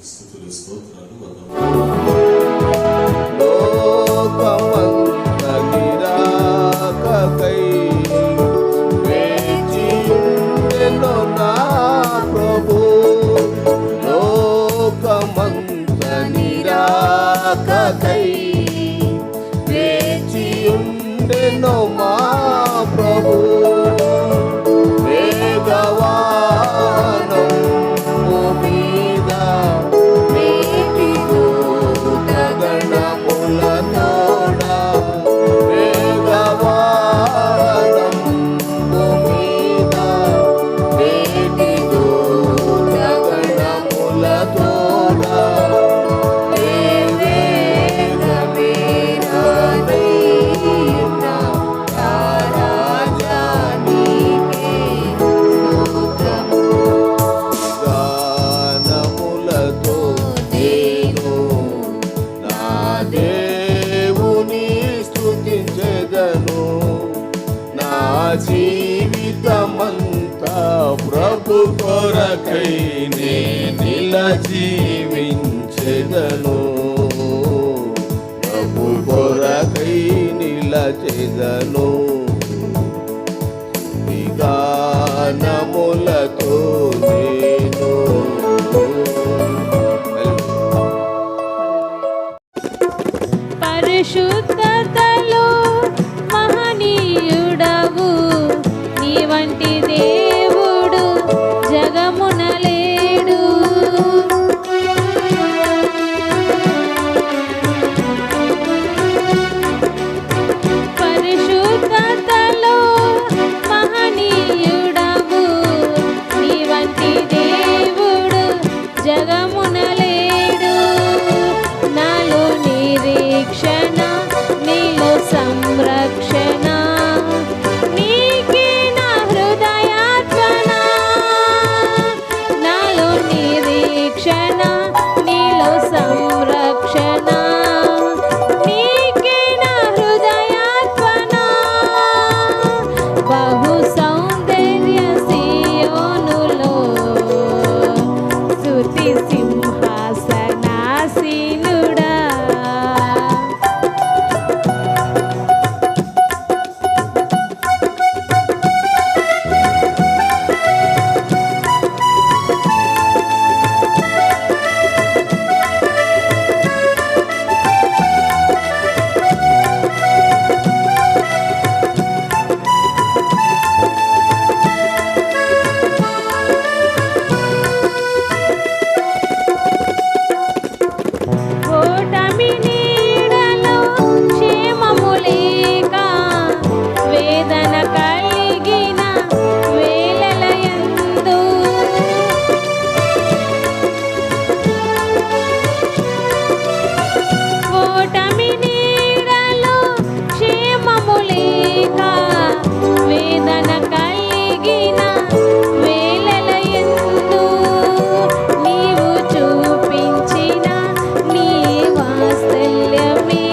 స్తుతులు స్తోత్రాలు వేచియుండెను మా ప్రభు వేగవానం మీద నీటి దూతగణములతోడ వేగవానం మీద నీటి దూతగణములతోడ జీవితమంతా ప్రభు కొరకై నిలజీవించెదను ప్రభు కొరకై నిలచెదను గానములతో నేను పరిశుద్ధతలో మహనీయుడవు నీ వంటి దేవుడు జగమున లేడు. పరిశుద్ధతలో మహనీయుడవు నీ వంటి దేవుడు జగమున లేడు. నాలో నిరీక్షణ నీలో సంరక్షణ నీకే నా హృదయార్పణ. నాలో నిరీక్షణ నీలో సంరక్షణ నీకే నా హృదయార్పణ. బహు సౌందర్య సియోనులో స్తుతి సింహాసనాసీనుడా. ఓటమి నీడలో క్షేమము లేక వేదన కలిగిన వేళలయందు ఓటమి నీడలో క్షేమము లేక వేదన కలిగిన వేళలయందు నీవు చూపించిన నీ వాత్సల్యమే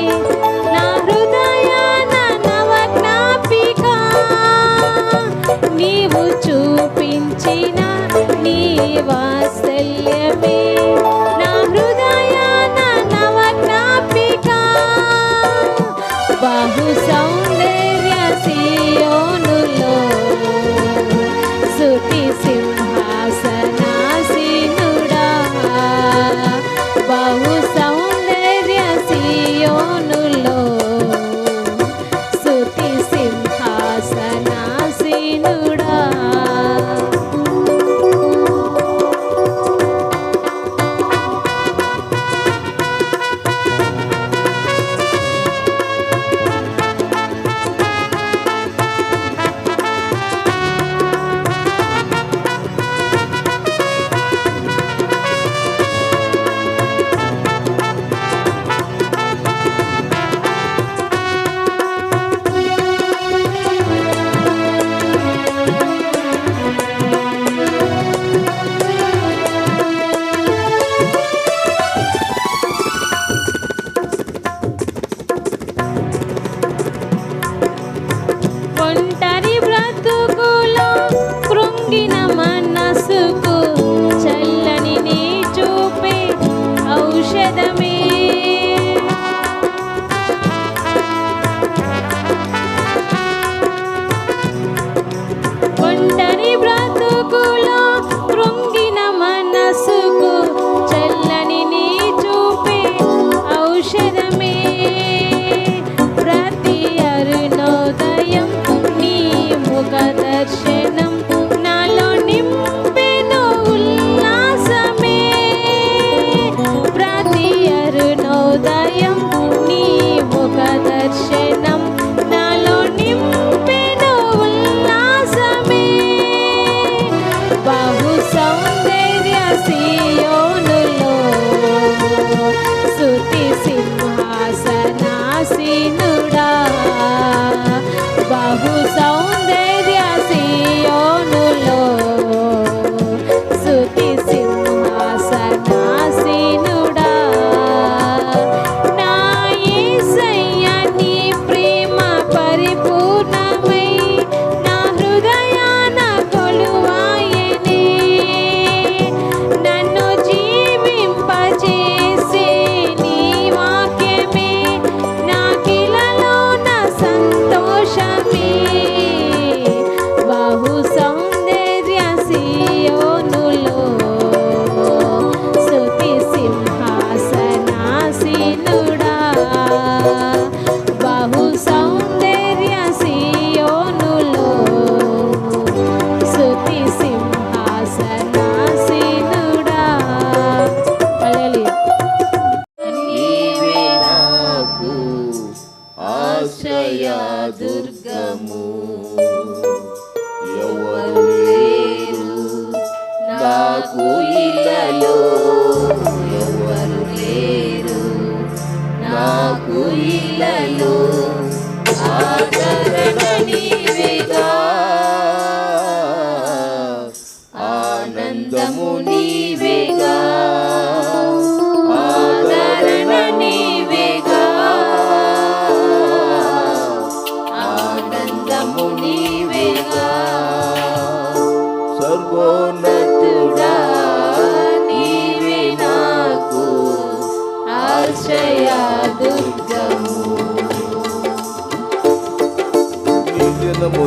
నా హృదయాన నవజ్ఞాపిక. నీవు చూపించిన నీ వాత్సల్యమే నా హృదయాన నవజ్ఞాపిక. బహు సౌందర్య సియోనులో స్తుతి సింహాసనాసీనుడా. బహు సౌందర్య సియోనులో స్తుతి సింహాసనాసీనుడా.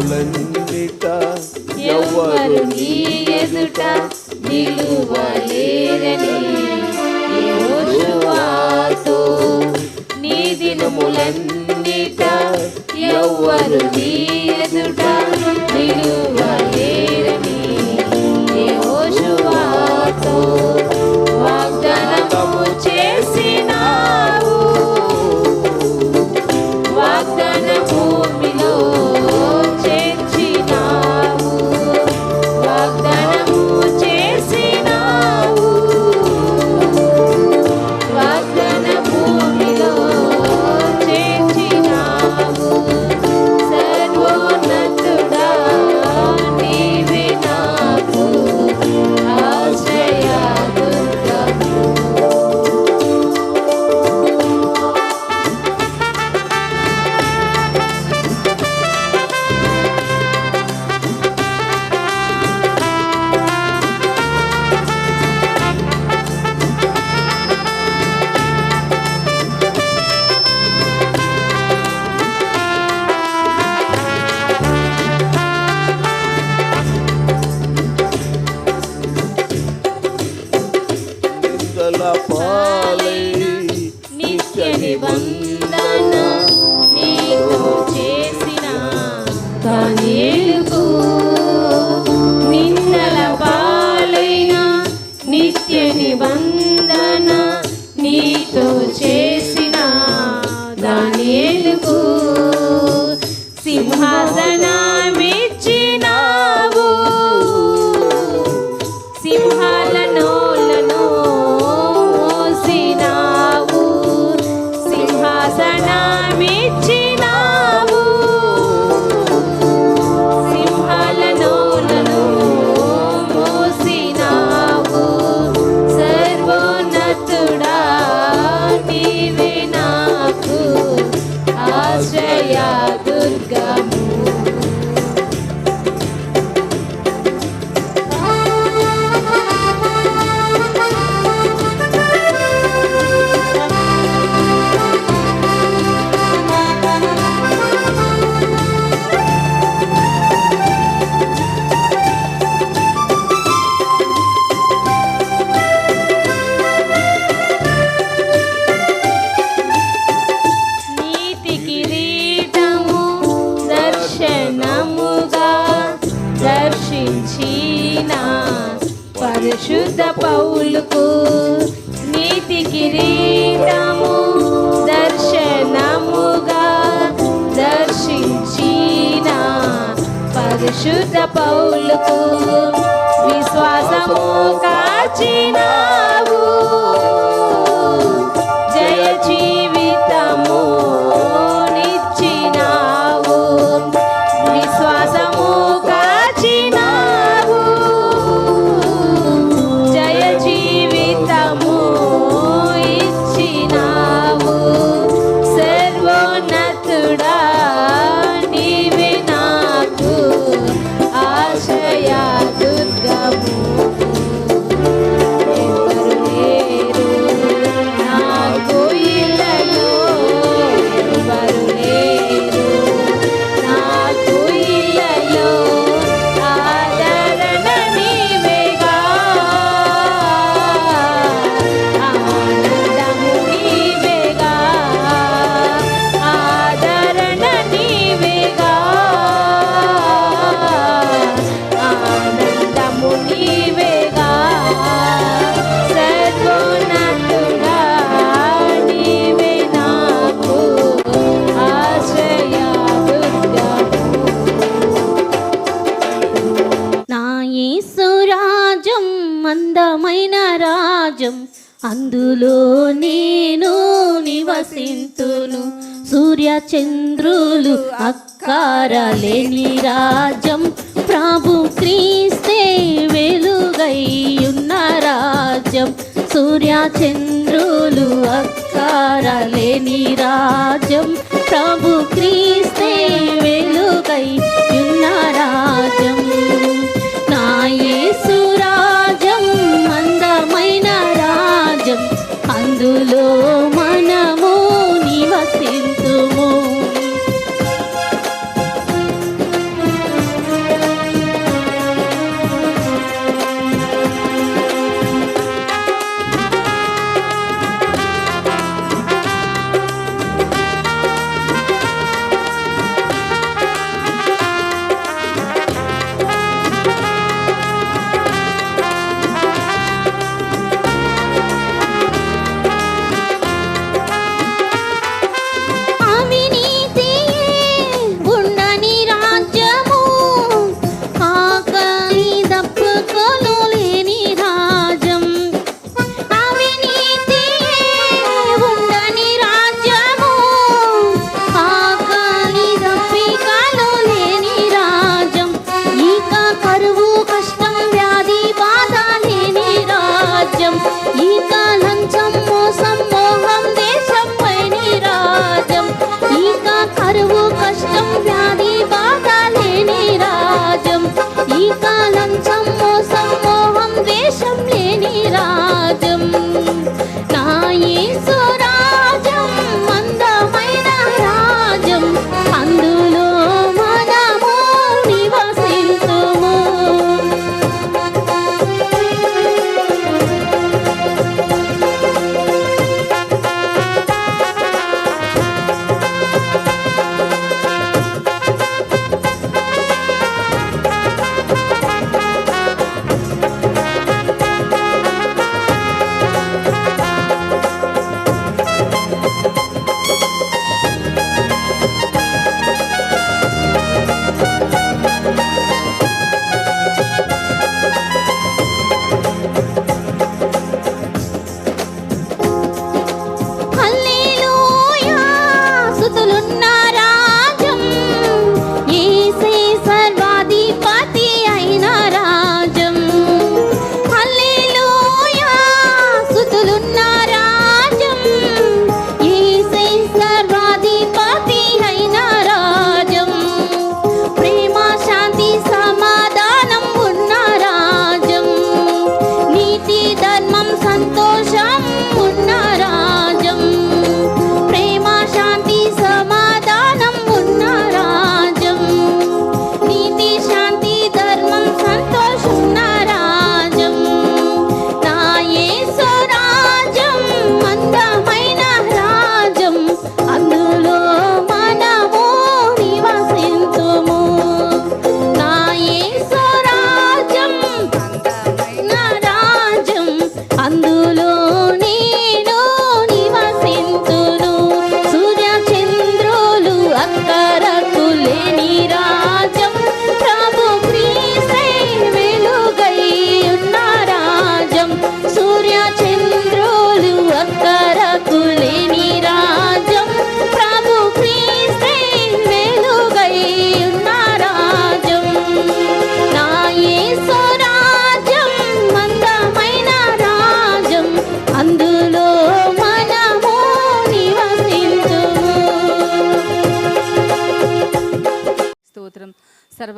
దినములన్నిట ఎవ్వరు నీ ఎదుట నిలువలేరని యెహోషువతో నీ దినములన్నిట ఎవ్వరు నీ ఎదుట నిలువలేరని యెహోషువతో వాగ్దానము చేసినావు. వాగ్దాన భూమిలో చేర్చినావు. వాగ్దానము చేసినావు. వాగ్దాన భూమిలో చేర్చినావు. సర్వోన్నతుడా నీవే నాకు ఆశ్రయ దుర్గము. నిందల పాలై నిత్య నిబంధన నీతో చేసిన దానియేలుకు నిందల పాలైన నిత్య నిబంధన నీతో చేసిన దానియేలుకు సింహాసనమిచ్చినావు. సింహాల నోలను మోసినావు. సింహాసనమిచ్చినావు. సింహాల నోలను మోసినావు. సర్వోన్నతుడా నీవే నాకు ఆశ్రయ దుర్గము. నీతి కిరీటము దర్శనముగా దర్శించిన పరిశుద్ధ పౌలుకు నీతి కిరీటము దర్శనముగా దర్శించిన పరిశుద్ధ పౌలుకు విశ్వాసము కాచినావు. జయ జీవితము నిచ్చినావు. విశ్వాసము కాచినావు. జయ జీవితము ఇచ్చినావు. సర్వోన్నతుడా నీవే నాకు ఆశ్రయ దుర్గము. ఎవరు లేరు నాకు ఇళ్ళలో. ఎవరు లేరు నాకు ఇళ్ళలో. ఆదరణ నీవేగా. ఆనందము నీవేగా. ఆదరణ నీవేగా. ఆనందము నీవేగా. సర్వోన్నతుడా నీవే నాకు ఆశ్రయ దుర్గము. నా యేసు రాజ్యం అందమైన రాజ్యం, అందులో నేను నివసింతును. సూర్య చంద్రులు అక్కారలేని రాజ్యం, ప్రభు క్రీస్తే వెలుగై ఉన్న రాజ్యం. సూర్య చంద్రులు అక్కారలేని రాజ్యం, ప్రభు క్రీస్తే వెలుగై ఉన్న రాజ్యం. నా యేసు రాజ్యం అందమైన రాజ్యం, అందులో మనము నివసింతుము.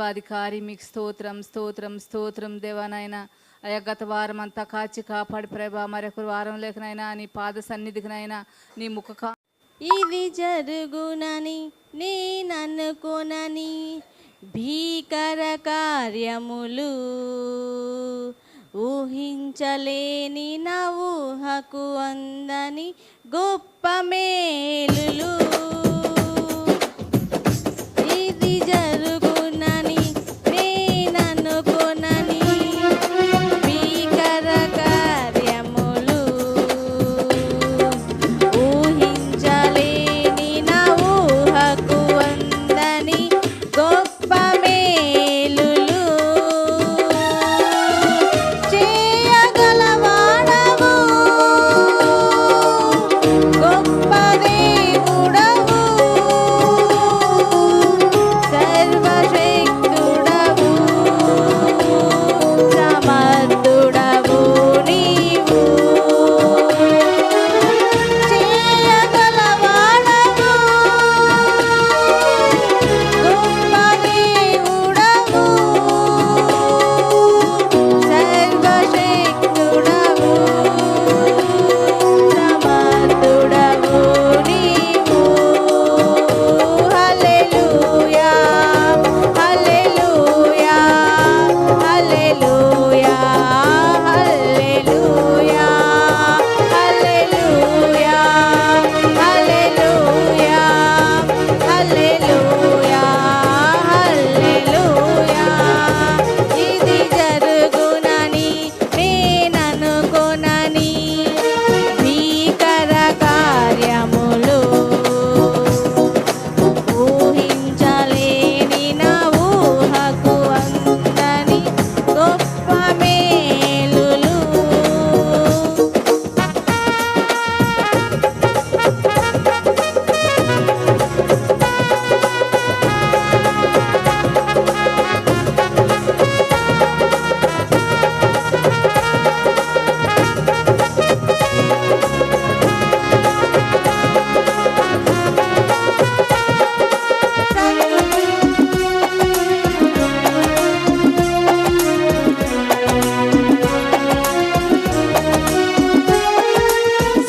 సర్వాధికారి మీకు స్తోత్రం స్తోత్రం స్తోత్రం దేవానైనా. అయ్యా గత వారం అంతా కాచి కాపాడి ప్రభా, మరొక వారం లేకనైనా నీ పాద సన్నిధికినైనా నీ ఇది జరుగునని నేననుకొనని భీకర కార్యములు ఊహించలేని నా ఊహకు అందని గొప్ప మేలులు. ఇది జరుగునని నేననుకొనని భీకర కార్యములు ఊహించలేని నా ఊహకు అందని గొప్ప మేలులు చేయగలవాడవు, గొప్ప దేవుడవు, సర్వశక్తుడవు, సమర్థుడవు నీవు. చేయగలవాడవు, గొప్ప దేవుడవు, సర్వశక్తుడవు, సమర్థుడవు నీవు. హల్లెలూయా హల్లెలూయా హల్లెలూయా హల్లెలూయా హల్లెలూయా హల్లెలూయా హల్లెలూయా హల్లెలూయా. ఇది జరుగునని నేననుకొనని భీకర కార్యములు ఊహించలేని నా ఊహకు అందని గొప్ప మేలులు.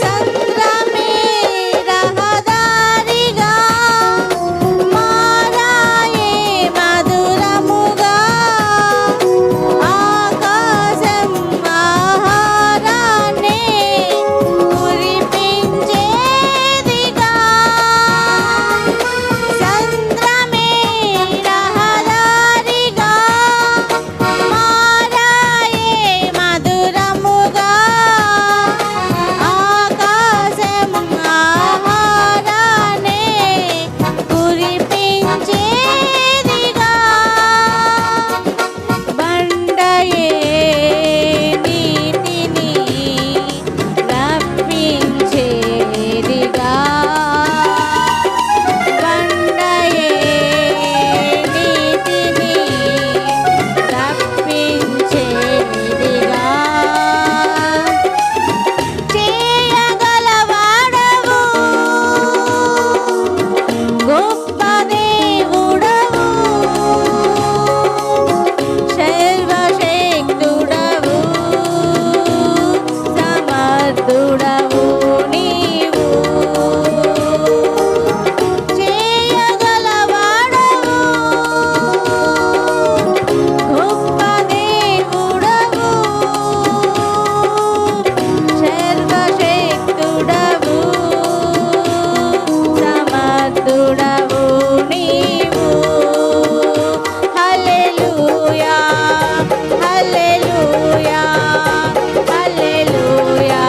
సంద్రమే రహదారిగా మారాయే మధురముగా, ఆకాశం ఆహారాన్నే కురిపించేదిగా. సంద్రమే రహదారిగా మారాయే మధురముగా, ఆకాశం ఆహారాన్నే కురిపించేదిగా. బండయే నీటిని రప్పించేదిగా, బండయే నీటిని రప్పించేదిగా. చేయగలవాడవు, గొప్ప దేవుడవు, సర్వశక్తుడవు, సమర్థుడవు నీవు. చేయగలవాడవు, గొప్ప దేవుడవు, సర్వశక్తుడవు, సమర్థుడవు నీవు. హల్లెలూయా హల్లెలూయా హల్లెలూయా హల్లెలూయా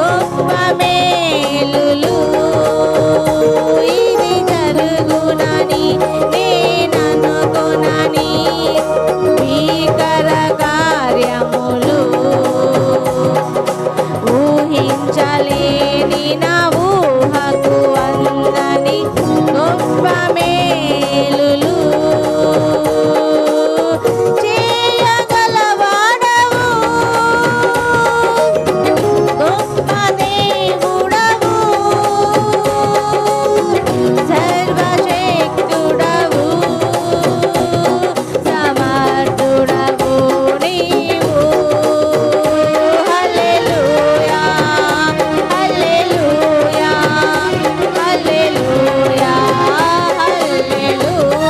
గొప్ప మేలులు ఇది జరుగునని నేననుకొనని భీకర కార్యములు ఊహించలేని నా ఊహకు అందని గొప్ప మేలులు చేయగలవాడవు గొప్ప దేవుడవు సర్వశక్తుడవు సమర్థుడవు నీవు హల్లెలూయా హల్లెలూయా హల్లెలూయా హల్లెలూయా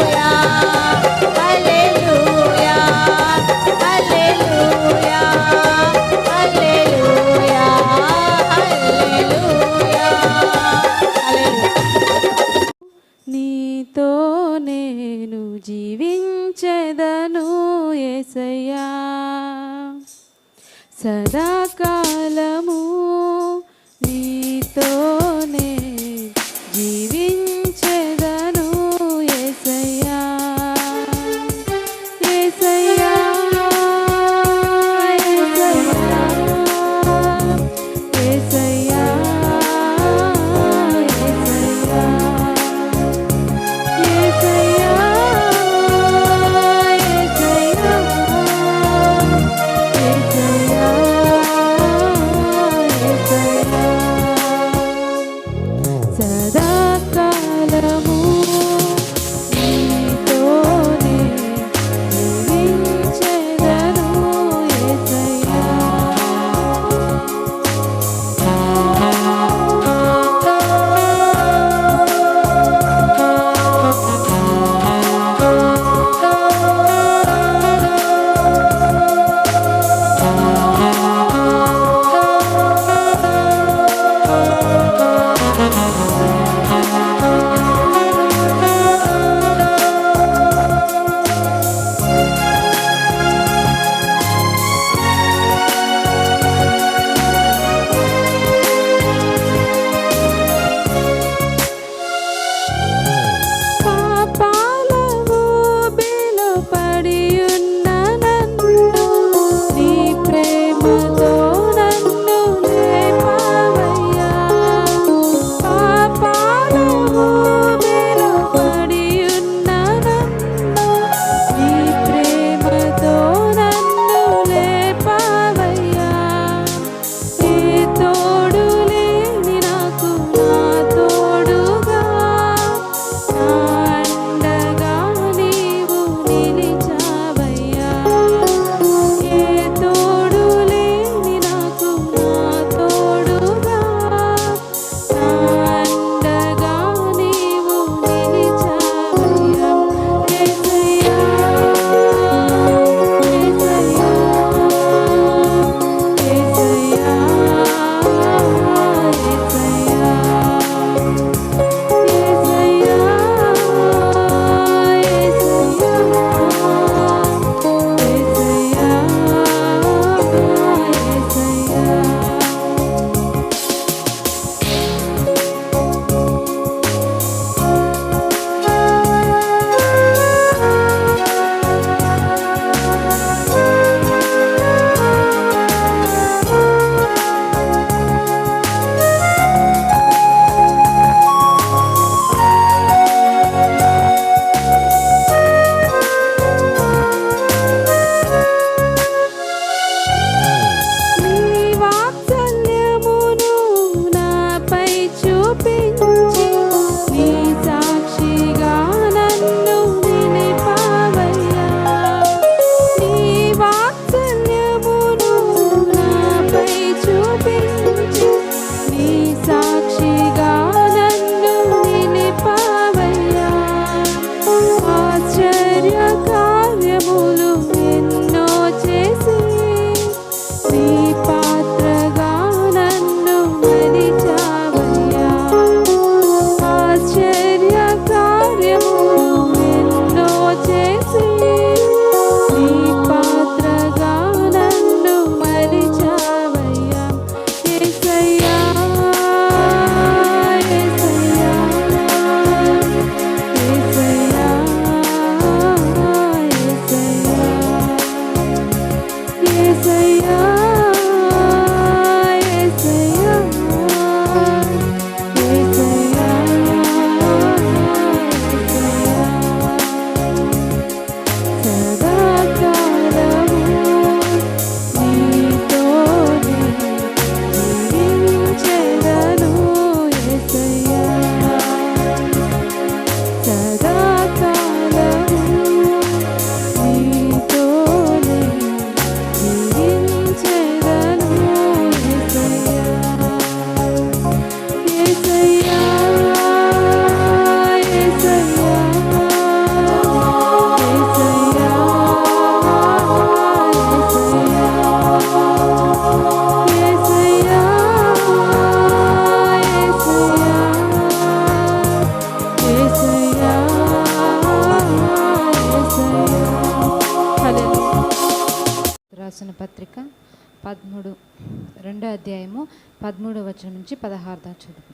13వ వచనం నుంచి 16 దాకా చదువు.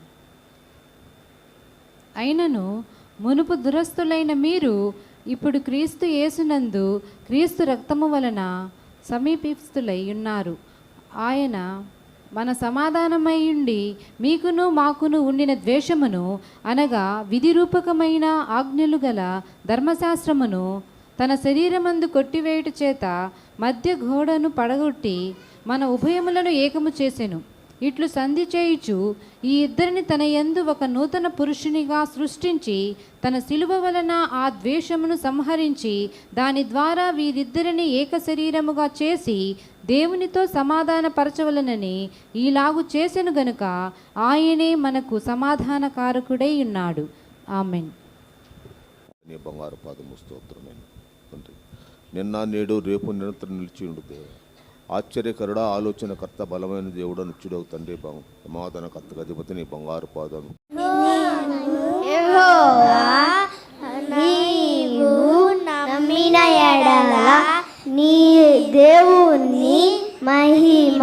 అయినను మునుపు దురస్తులైన మీరు ఇప్పుడు క్రీస్తు యేసునందు క్రీస్తు రక్తము వలన సమీపిస్తులై ఉన్నారు. ఆయన మన సమాధానమై ఉండి మీకును మాకును ఉండిన ద్వేషమును అనగా విధిరూపకమైన ఆజ్ఞలు గల ధర్మశాస్త్రమును తన శరీరమందు కొట్టివేయుట చేత మధ్య గోడను పడగొట్టి మన ఉభయములను ఏకము చేసెను. ఇట్లు సంధి చేయుచు ఈ ఇద్దరిని తన యందు ఒక నూతన పురుషునిగా సృష్టించి తన శిలువ వలన ఆ ద్వేషమును సంహరించి దాని ద్వారా వీరిద్దరిని ఏక శరీరముగా చేసి దేవునితో సమాధానపరచవలనని ఈలాగు చేసెను గనుక ఆయనే మనకు సమాధానకారకుడై ఉన్నాడు. ఆమెన్. నీ బంగారు పాదము స్తోత్రమైన తండ్రి, నిన్న నేడు రేపు నిరంతరం నిలిచి ఉండు. ఆశ్చర్యకరుడా, ఆలోచనకర్త, బలమైన దేవుడు, నిత్యుడు తండ్రి, సమాధానకర్తకు అధిపతి నీ బంగారు పాదము. నీవు నమ్మిన ఎడల నీ దేవుని మహిమ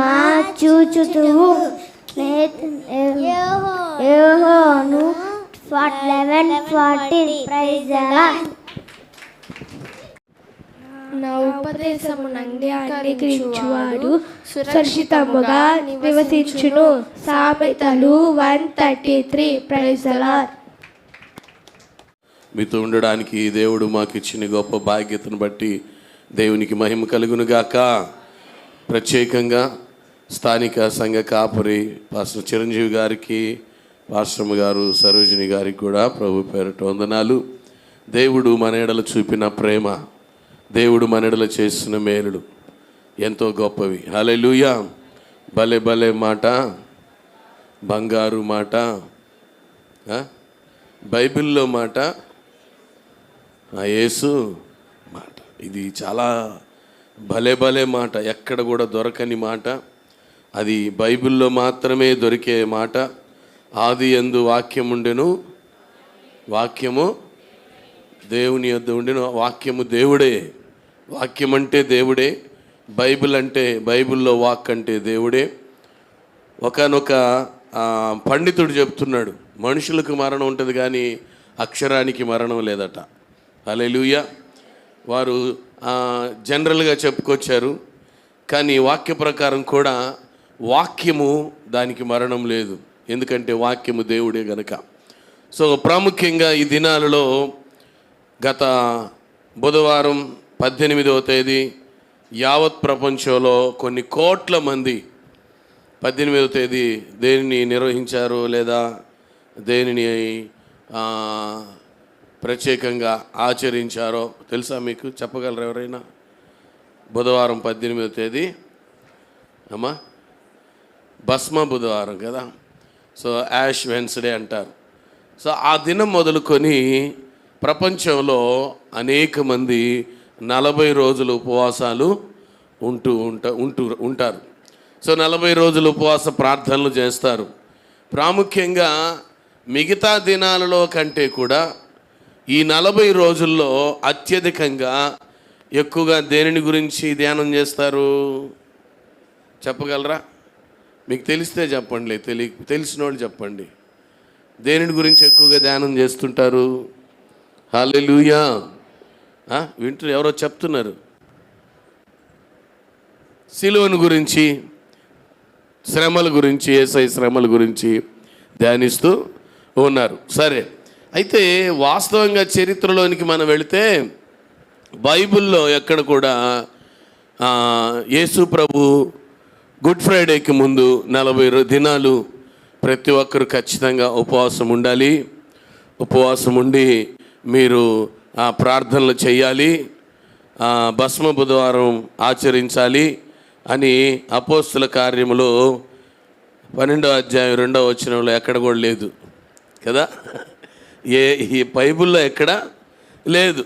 చూచుతువు. యెహోవాను 11:14 ప్రైజ్ ద లార్డ్. నా ఉపదేశమును అంగీకరించువాడు సురక్షితముగా నివసించును. సామెతలు 133 ప్రైజ్ ద లార్డ్. మీతో ఉండడానికి దేవుడు మాకు ఇచ్చిన గొప్ప భాగ్యతను బట్టి దేవునికి మహిమ కలుగును గాక. ప్రత్యేకంగా స్థానిక సంఘ కాపరి పాస్టర్ చిరంజీవి గారికి, పాస్టర్ గారు సరోజిని గారికి కూడా ప్రభు పేరిట వందనాలు. దేవుడు మన ఎడల చూపిన ప్రేమ, దేవుడు మన ఎడల చేసిన మేలులు ఎంతో గొప్పవి. హల్లెలూయా. భలే భలే మాట, బంగారు మాట, బైబిల్లో మాట, యేసు మాట. ఇది చాలా భలే భలే మాట, ఎక్కడ కూడా దొరకని మాట. అది బైబిల్లో మాత్రమే దొరికే మాట. ఆది యందు వాక్యం ఉండెను, వాక్యము దేవుని యొద్ద ఉండెను, వాక్యము దేవుడే. వాక్యం అంటే దేవుడే, బైబిల్ అంటే, బైబిల్లో వాక్ అంటే దేవుడే. ఒకానొక పండితుడు చెప్తున్నాడు, మనుషులకు మరణం ఉంటుంది కానీ అక్షరానికి మరణం లేదట. హల్లెలూయా. వారు జనరల్గా చెప్పుకొచ్చారు, కానీ వాక్య ప్రకారం కూడా వాక్యము దానికి మరణం లేదు, ఎందుకంటే వాక్యము దేవుడే గనక. సో ప్రాముఖ్యంగా ఈ దినాలలో గత బుధవారం 18వ తేదీ యావత్ ప్రపంచంలో కొన్ని కోట్ల మంది 18వ తేదీ దేనిని నిర్వహించారు లేదా దేనిని ప్రత్యేకంగా ఆచరించారో తెలుసా మీకు? చెప్పగలరు ఎవరైనా? బుధవారం 18వ తేదీ అమ్మా భస్మ బుధవారం కదా. సో యాష్ వెన్స్డే అంటారు. సో ఆ దినం మొదలుకొని ప్రపంచంలో అనేక మంది 40 రోజులు ఉపవాసాలు ఉంటారు. సో 40 రోజులు ఉపవాస ప్రార్థనలు చేస్తారు. ప్రాముఖ్యంగా మిగతా దినాలలో కంటే కూడా ఈ 40 రోజుల్లో అత్యధికంగా ఎక్కువగా దేనిని గురించి ధ్యానం చేస్తారు? చెప్పగలరా? మీకు తెలిస్తే చెప్పండి, తెలిసిన వాళ్ళు చెప్పండి. దేనిని గురించి ఎక్కువగా ధ్యానం చేస్తుంటారు? హల్లెలూయా. వింటూ ఎవరో చెప్తున్నారు, సిలువను గురించి, శ్రమల గురించి, యేసయ్య శ్రమల గురించి ధ్యానిస్తూ ఉన్నారు. సరే, అయితే వాస్తవంగా చరిత్రలోనికి మనం వెళితే బైబిల్లో ఎక్కడ కూడా యేసు ప్రభు గుడ్ ఫ్రైడేకి ముందు 40 దినాలు ప్రతి ఒక్కరు ఖచ్చితంగా ఉపవాసం ఉండాలి. ఉపవాసం ఉండి మీరు ప్రార్థనలు చేయాలి, భస్మ బుధవారం ఆచరించాలి అని అపోస్తుల కార్యములో 12వ అధ్యాయం 2వ వచనంలో ఎక్కడ కూడా లేదు కదా. ఈ బైబిల్లో ఎక్కడ లేదు.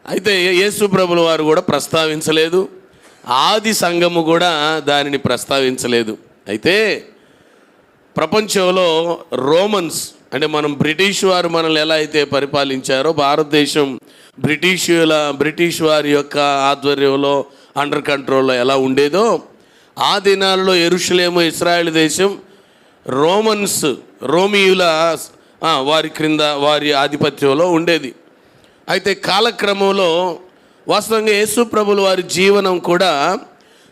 అయితే యేసు ప్రభుల వారు కూడా ప్రస్తావించలేదు, ఆది సంఘము కూడా దానిని ప్రస్తావించలేదు. అయితే ప్రపంచంలో రోమన్స్ అంటే మనం బ్రిటిష్ వారు మనల్ని ఎలా అయితే పరిపాలించారో, భారతదేశం బ్రిటిష్ వారి యొక్క ఆధ్వర్యంలో అండర్ కంట్రోల్లో ఎలా ఉండేదో, ఆ దినాల్లో యెరూషలేము ఇశ్రాయేలు దేశం రోమియుల వారి క్రింద వారి ఆధిపత్యంలో ఉండేది. అయితే కాలక్రమంలో వాస్తవంగా యేసు ప్రభుల వారి జీవనం కూడా,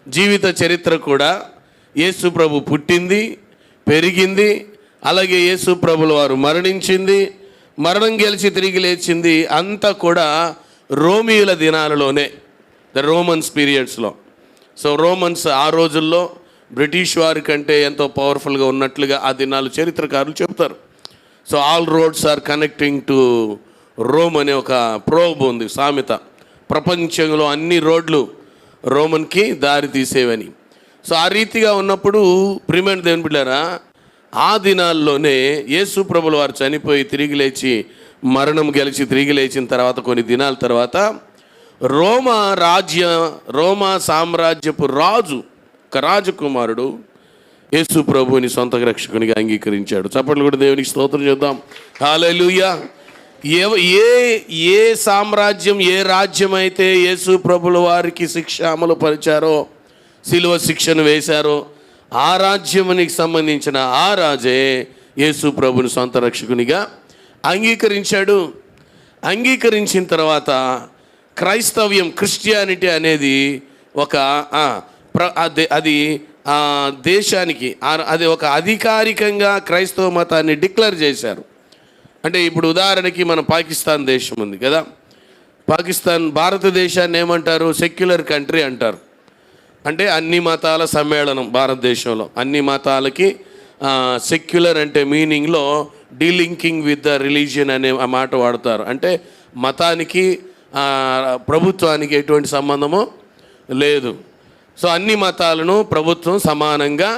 జీవిత చరిత్ర కూడా, యేసు ప్రభు పుట్టింది, పెరిగింది, అలాగే యేసు ప్రభుల వారు మరణించింది, మరణం గెలిచి తిరిగి లేచింది, అంతా కూడా రోమియుల దినాలలోనే, ద రోమన్స్ పీరియడ్స్లో. సో రోమన్స్ ఆ రోజుల్లో బ్రిటిష్ వారి కంటే ఎంతో పవర్ఫుల్గా ఉన్నట్లుగా ఆ దినాలు చరిత్రకారులు చెప్తారు. So all roads are connecting to Rome అనే ఒక ప్రోబ్ ఉంది, సామెత. ప్రపంచంలో అన్ని రోడ్లు రోమన్కి దారి తీసేవని. సో ఆ రీతిగా ఉన్నప్పుడు ప్రియమైన దేవుని బిడ్డలారా, ఆ దినాల్లోనే యేసు ప్రభుల వారు చనిపోయి తిరిగి లేచి మరణం గెలిచి తిరిగి లేచిన తర్వాత కొన్ని దినాల తర్వాత రోమా సామ్రాజ్యపు ఒక రాజకుమారుడు యేసు ప్రభువుని సొంత రక్షకునిగా అంగీకరించాడు. చప్పట్లు కూడా దేవునికి స్తోత్రం చేద్దాం. హల్లెలూయా. ఏ సామ్రాజ్యం, ఏ రాజ్యం అయితే యేసు ప్రభుల వారికి శిక్ష అమలు పరిచారో, శిలువ శిక్షను వేశారో, ఆ రాజ్యానికి సంబంధించిన ఆ రాజే యేసు ప్రభుని సొంత రక్షకునిగా అంగీకరించాడు. అంగీకరించిన తర్వాత క్రైస్తవ్యం, క్రిస్టియానిటీ అనేది ఒక అది దేశానికి అది ఒక అధికారికంగా క్రైస్తవ మతాన్ని డిక్లేర్ చేశారు. అంటే ఇప్పుడు ఉదాహరణకి మన పాకిస్తాన్ దేశం ఉంది కదా, భారతదేశాన్ని ఏమంటారు? సెక్యులర్ కంట్రీ అంటారు. అంటే అన్ని మతాల సమ్మేళనం భారతదేశంలో. అన్ని మతాలకి సెక్యులర్ అంటే మీనింగ్లో డీలింకింగ్ విత్ ద రిలీజియన్ అనే ఆ మాట వాడతారు. అంటే మతానికి ప్రభుత్వానికి ఎటువంటి సంబంధము లేదు. సో అన్ని మతాలను ప్రభుత్వం సమానంగా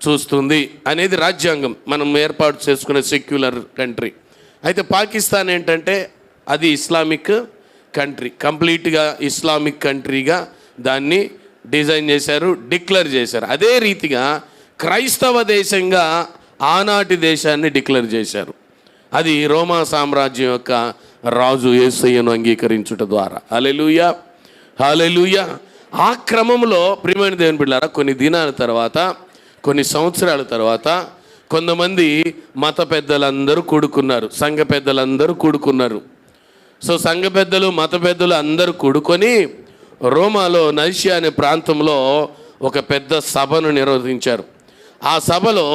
చూస్తుంది అనేది రాజ్యాంగం, మనం ఏర్పాటు చేసుకునే సెక్యులర్ కంట్రీ. అయితే పాకిస్తాన్ ఏంటంటే అది ఇస్లామిక్ కంట్రీ, కంప్లీట్గా ఇస్లామిక్ కంట్రీగా దాన్ని డిజైన్ చేశారు, డిక్లేర్ చేశారు. అదే రీతిగా క్రైస్తవ దేశంగా ఆనాటి దేశాన్ని డిక్లేర్ చేశారు. అది రోమా సామ్రాజ్యం యొక్క రాజు యేసయ్యను అంగీకరించుట ద్వారా. హల్లెలూయా, హల్లెలూయా. ఆ క్రమంలో ప్రియమైన దేవుని బిడ్డలారా, కొన్ని దినాల తర్వాత, కొన్ని సంవత్సరాల తర్వాత కొంతమంది మత పెద్దలందరూ కూడుకున్నారు, సంఘ పెద్దలందరూ కూడుకున్నారు. సో సంఘ పెద్దలు, మత పెద్దలు అందరూ కూడుకొని రోమాలో నైషియా అనే ప్రాంతంలో ఒక పెద్ద సభను నిర్వహించారు. ఆ సభలో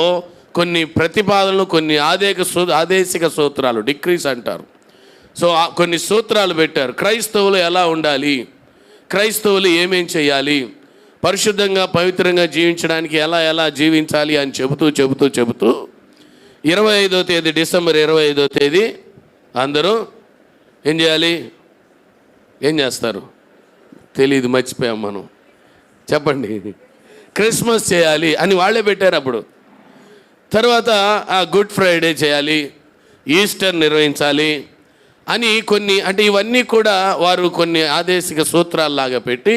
కొన్ని ప్రతిపాదనలు, కొన్ని ఆదేశిక సూత్రాలు, డిక్రీస్ అంటారు. సో కొన్ని సూత్రాలు పెట్టారు. క్రైస్తవులు ఎలా ఉండాలి, క్రైస్తవులు ఏమేం చేయాలి, పరిశుద్ధంగా పవిత్రంగా జీవించడానికి ఎలా జీవించాలి అని చెబుతూ 25వ తేదీ, డిసెంబర్ 25వ తేదీ అందరూ ఏం చేయాలి? ఏం చేస్తారు తెలియదు, మర్చిపోయాం మనం. చెప్పండి. క్రిస్మస్ చేయాలి అని వాళ్ళే పెట్టారు. అప్పుడు తర్వాత గుడ్ ఫ్రైడే చేయాలి, ఈస్టర్ నిర్వహించాలి అని కొన్ని, అంటే ఇవన్నీ కూడా వారు కొన్ని ఆదేశిక సూత్రాల్లాగా పెట్టి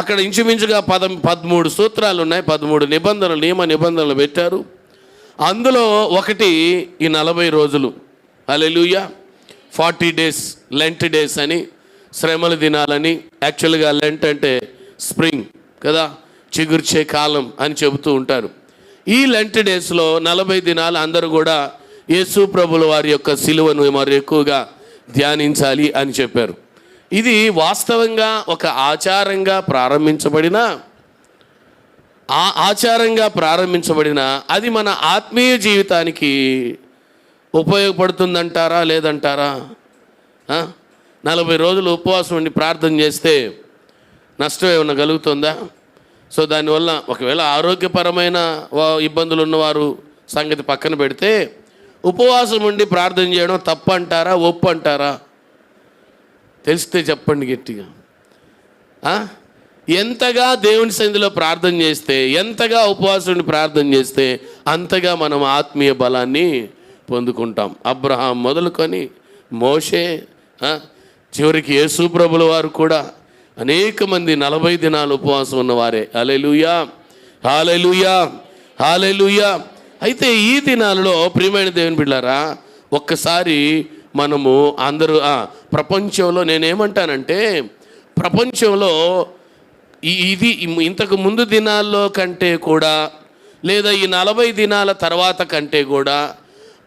అక్కడ ఇంచుమించుగా 13 సూత్రాలు ఉన్నాయి, 13 నియమ నిబంధనలు పెట్టారు. అందులో ఒకటి ఈ 40 రోజులు, హల్లెలూయా, 40 days, లెంట్ డేస్ అని, శ్రమల దినాలని. యాక్చువల్గా లెంట్ అంటే స్ప్రింగ్ కదా, చిగుర్చే కాలం అని చెబుతూ ఉంటారు. ఈ లెంట్ డేస్లో 40 దినాలు అందరూ కూడా యేసు ప్రభుల వారి యొక్క సిలువను మరి ఎక్కువగా ధ్యానించాలి అని చెప్పారు. ఇది వాస్తవంగా ఒక ఆచారంగా ప్రారంభించబడిన అది మన ఆత్మీయ జీవితానికి ఉపయోగపడుతుందంటారా లేదంటారా? 40 రోజులు ఉపవాసం ఉండి ప్రార్థన చేస్తే నష్టం ఏమైనా కలుగుతుందా? సో దానివల్ల ఒకవేళ ఆరోగ్యపరమైన ఇబ్బందులు ఉన్నవారు సంగతి పక్కన పెడితే, ఉపవాసం ఉండి ప్రార్థన చేయడం తప్పు అంటారా, ఒప్పు అంటారా? తెలిస్తే చెప్పండి గట్టిగా. ఎంతగా దేవుని సన్నిధిలో ప్రార్థన చేస్తే, ఎంతగా ఉపవాసం ఉండి ప్రార్థన చేస్తే అంతగా మనం ఆత్మీయ బలాన్ని పొందుకుంటాం. అబ్రహాం మొదలుకొని మోషే, చివరికి యేసు ప్రభుల వారు కూడా అనేక మంది 40 దినాలు ఉపవాసం ఉన్నవారే. హల్లెలూయా, హల్లెలూయా, హల్లెలూయా. అయితే ఈ దినాలలో ప్రియమైన దేవుని బిడ్డలారా, ఒక్కసారి మనము అందరూ ప్రపంచంలో, నేనేమంటానంటే ప్రపంచంలో ఇది ఇంతకు ముందు దినాల్లో కంటే కూడా లేదా ఈ 40 దినాల తర్వాత కంటే కూడా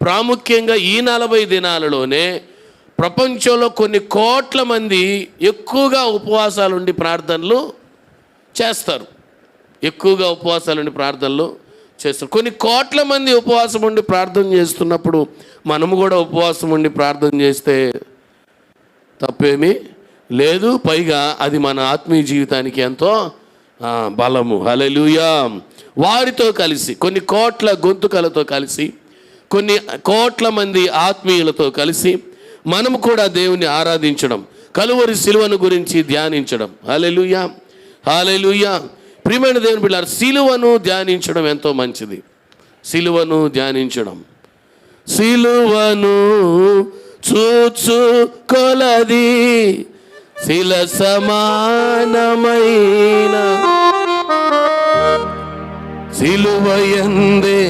ప్రాముఖ్యంగా ఈ 40 దినాలలోనే ప్రపంచంలో కొన్ని కోట్ల మంది ఎక్కువగా ఉపవాసాలుండి ప్రార్థనలు చేస్తారు. ఎక్కువగా ఉపవాసాలుండి ప్రార్థనలు చేస్తారు. కొన్ని కోట్ల మంది ఉపవాసం ఉండి ప్రార్థన చేస్తున్నప్పుడు మనము కూడా ఉపవాసం ఉండి ప్రార్థన చేస్తే తప్పేమీ లేదు. పైగా అది మన ఆత్మీయ జీవితానికి ఎంతో బలము. హల్లెలూయా. వారితో కలిసి కొన్ని కోట్ల గొంతుకలతో కలిసి కొన్ని కోట్ల మంది ఆత్మీయులతో కలిసి మనము కూడా దేవుని ఆరాధించడం, కలువరి సిలువను గురించి ధ్యానించడం. హల్లెలూయా, హల్లెలూయా. ప్రియమైన దేవుని బిడ్డలారా, సిలువను ధ్యానించడం ఎంతో మంచిది. సిలువను ధ్యానించడం, సిలువను చూచు కొలది శిల సమానమైన సిలువయందే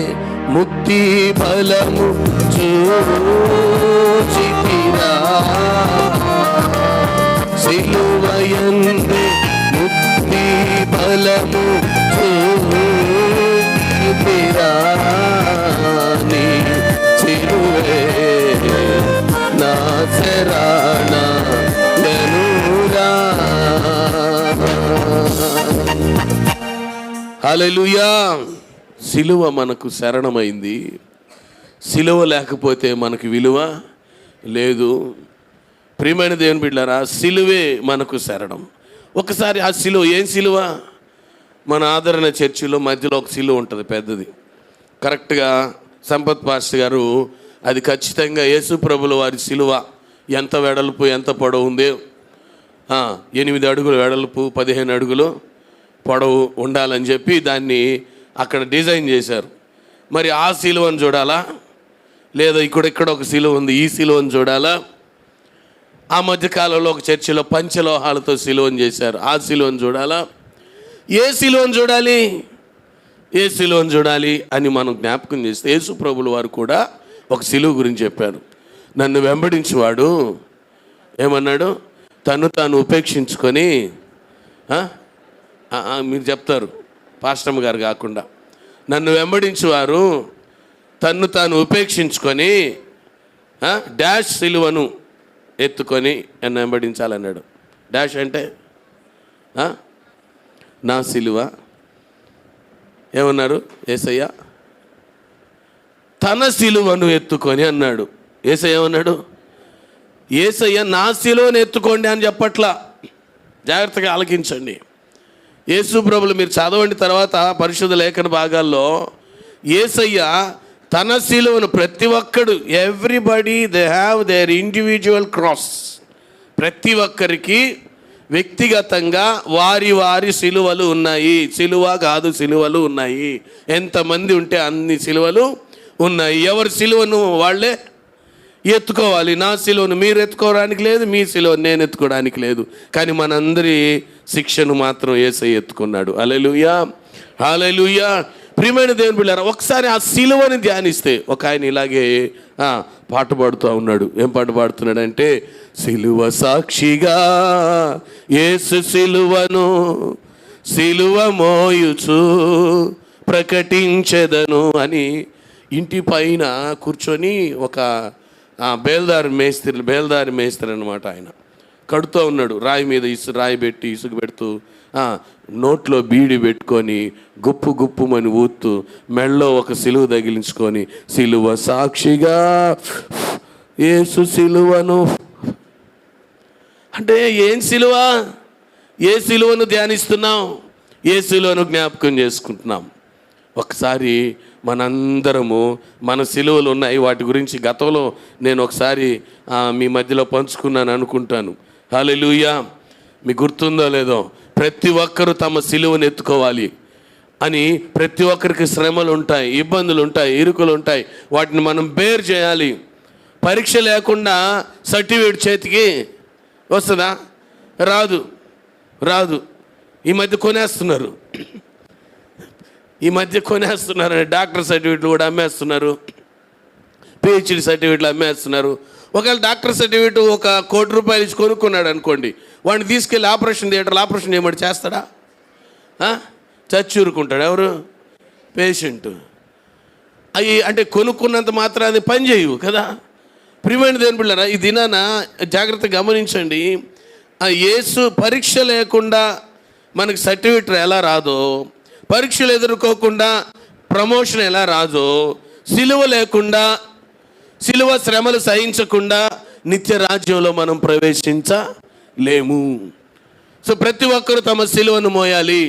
ముక్తి ఫలము చూచితిరా, సిలువయందే ముక్తి ఫలము చూచితిరా, నీ సిలువే నా శరణ గనురా. హల్లెలూయా. సిలువ మనకు శరణమైంది. సిలువ లేకపోతే మనకు విలువ లేదు. ప్రియమైన దేవుని బిడ్డలారా, సిలువే మనకు శరణం. ఒకసారి ఆ సిలువ ఏం సిలువ? మన ఆదరణ చర్చిలో మధ్యలో ఒక సిలువ ఉంటుంది పెద్దది. కరెక్ట్గా సంపత్ పాస్టర్ గారు అది ఖచ్చితంగా యేసు ప్రభుల వారి సిలువ ఎంత వెడల్పు ఎంత పొడవు ఉందో 8 అడుగులు వెడల్పు 15 అడుగులు పొడవు ఉండాలని చెప్పి దాన్ని అక్కడ డిజైన్ చేశారు. మరి ఆ సిలువను చూడాలా, లేదా ఇక్కడ ఒక సిలువ ఉంది ఈ సిలువను చూడాలా? ఆ మధ్యకాలంలో ఒక చర్చిలో పంచలోహాలతో సిలువను చేశారు, ఆ సిలువను చూడాలా? ఏ సిలువను చూడాలి, ఏ సిలువను చూడాలి అని మనం జ్ఞాపకం చేస్తే యేసు ప్రభుల వారు కూడా ఒక సిలువ గురించి చెప్పారు. నన్ను వెంబడించేవాడు ఏమన్నాడు? తను తాను ఉపేక్షించుకొని, మీరు చెప్తారు పాస్టమ్ గారు కాకుండా, నన్ను వెంబడించేవారు తన్ను తాను ఉపేక్షించుకొని డాష్ సిలువను ఎత్తుకొని నన్ను వెంబడించాలన్నాడు. డాష్ అంటే నా సిలువ. ఏమన్నారు యేసయ్య? తన సిలువను ఎత్తుకొని అన్నాడు. యేసయ్య ఏమన్నాడు? యేసయ్య నా సిలువను ఎత్తుకోండి అని చెప్పట్లా. జాగ్రత్తగా ఆలకించండి. యేసు ప్రభులు మీరు చదవండి తర్వాత పరిశుద్ధ లేఖన భాగాల్లో యేసయ్య తన సిలువను ప్రతి ఒక్కడు, everybody they have their individual cross, ప్రతి ఒక్కరికి వ్యక్తిగతంగా వారి వారి సిలువలు ఉన్నాయి. సిలువ కాదు, సిలువలు ఉన్నాయి. ఎంతమంది ఉంటే అన్ని సిలువలు ఉన్నాయి. ఎవరి సిలువను వాళ్ళే ఎత్తుకోవాలి. నా సిలువను మీరు ఎత్తుకోవడానికి లేదు, మీ సిలువను నేను ఎత్తుకోవడానికి లేదు. కానీ మనందరి శిక్షను మాత్రం యేసయ్య ఎత్తుకున్నాడు. హల్లెలూయా, హల్లెలూయా. ప్రియమైన దేవుని బిడ్డలారా, ఒకసారి ఆ సిలువని ధ్యానిస్తే ఒక ఆయన ఇలాగే పాట పాడుతూ ఉన్నాడు. ఏం పాట పాడుతున్నాడంటే, సిలువ సాక్షిగా యేసు సిలువను సిలువ మోయుచు ప్రకటించెదను అని ఇంటి పైన కూర్చొని ఒక బేల్దారి మేస్త్రి అనమాట, ఆయన కడుతూ ఉన్నాడు. రాయి మీద రాయి పెట్టి ఇసుక పెడుతూ నోట్లో బీడి పెట్టుకొని గుప్పు గుప్పుమని ఊత్తూ మెళ్ళో ఒక సిలువ తగిలించుకొని సిలువ సాక్షిగా యేసు సిలువను అంటే ఏం సిలువ? ఏ సిలువను ధ్యానిస్తున్నాం? ఏ సిలువను జ్ఞాపకం చేసుకుంటున్నాం? ఒకసారి మనందరము మన సిలువలు ఉన్నాయి, వాటి గురించి గతంలో నేను ఒకసారి మీ మధ్యలో పంచుకున్నాను అనుకుంటాను. హల్లెలూయా. మీకు గుర్తుందో లేదో, ప్రతి ఒక్కరూ తమ సిలువను ఎత్తుకోవాలి అని. ప్రతి ఒక్కరికి శ్రమలు ఉంటాయి, ఇబ్బందులు ఉంటాయి, ఇరుకులు ఉంటాయి. వాటిని మనం బేర్ చేయాలి. పరీక్ష లేకుండా సర్టిఫికేట్ చేతికి వస్తుందా? రాదు, రాదు. ఈ మధ్య కొనేస్తున్నారు. డాక్టర్ సర్టిఫికేట్లు కూడా అమ్మేస్తున్నారు, పిహెచ్డి సర్టిఫికేట్లు అమ్మేస్తున్నారు. ఒకవేళ డాక్టర్ సర్టిఫికేట్ ఒక ₹1,00,00,000 ఇచ్చి కొనుక్కున్నాడు అనుకోండి, వాడిని తీసుకెళ్ళి ఆపరేషన్ థియేటర్లో ఆపరేషన్ చేయమని చేస్తాడా? చచ్చి ఊరుకుంటాడు. ఎవరు? పేషెంట్. అవి అంటే కొనుక్కున్నంత మాత్రం అది పని చేయవు కదా. ప్రియమైన దేవుని బిడ్డలారా, ఈ దినాన జాగ్రత్తగా గమనించండి. యేసు పరీక్ష లేకుండా మనకు సర్టిఫికేట్ ఎలా రాదో, పరీక్షలు ఎదుర్కోకుండా ప్రమోషన్ ఎలా రాదో, సిలువ లేకుండా, సిలువ శ్రమలు సహించకుండా నిత్య రాజ్యంలో మనం ప్రవేశించలేము. సో ప్రతి ఒక్కరు తమ సిలువను మోయాలి.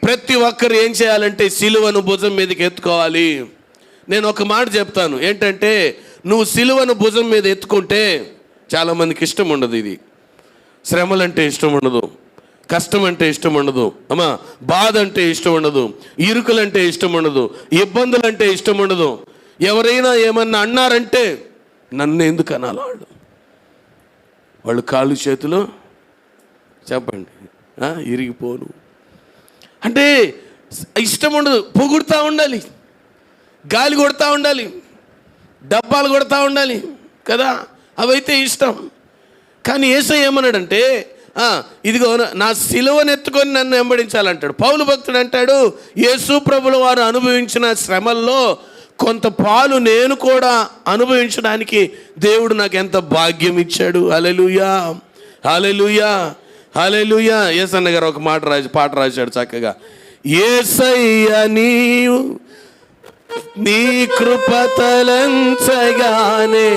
ప్రతి ఒక్కరు ఏం చేయాలంటే సిలువను భుజం మీదకి ఎత్తుకోవాలి. నేను ఒక మాట చెప్తాను ఏంటంటే, నువ్వు సిలువను భుజం మీద ఎత్తుకుంటే చాలామందికి ఇష్టం ఉండదు. ఇది శ్రమలంటే ఇష్టం ఉండదు, కష్టం అంటే ఇష్టం ఉండదు, అమ్మా బాధ అంటే ఇష్టం ఉండదు, ఇరుకులంటే ఇష్టం ఉండదు, ఇబ్బందులు అంటే ఇష్టం ఉండదు. ఎవరైనా ఏమన్నా అన్నారంటే నన్ను ఎందుకు అనాలి వాళ్ళు కాళ్ళు చేతులు చెప్పండి ఇరిగిపోను అంటే ఇష్టం ఉండదు. పొగుడుతూ ఉండాలి, గాలి కొడతా ఉండాలి, డబ్బాలు కొడతా ఉండాలి కదా, అవైతే ఇష్టం. కానీ యేసయ్య ఏమన్నాడంటే, ఇదిగో నా సిలువను ఎత్తుకొని నన్ను వెంబడించాలంటాడు. పౌలు భక్తుడు అంటాడు, యేసు ప్రభుల వారు అనుభవించిన శ్రమల్లో కొంత పాలు నేను కూడా అనుభవించడానికి దేవుడు నాకు ఎంత భాగ్యం ఇచ్చాడు. హల్లెలూయా, హల్లెలూయా, హల్లెలూయా. యేసన్న గారు ఒక పాట రాశాడు చక్కగా. యేసయ్య నీవు నీ కృప తలంచగానే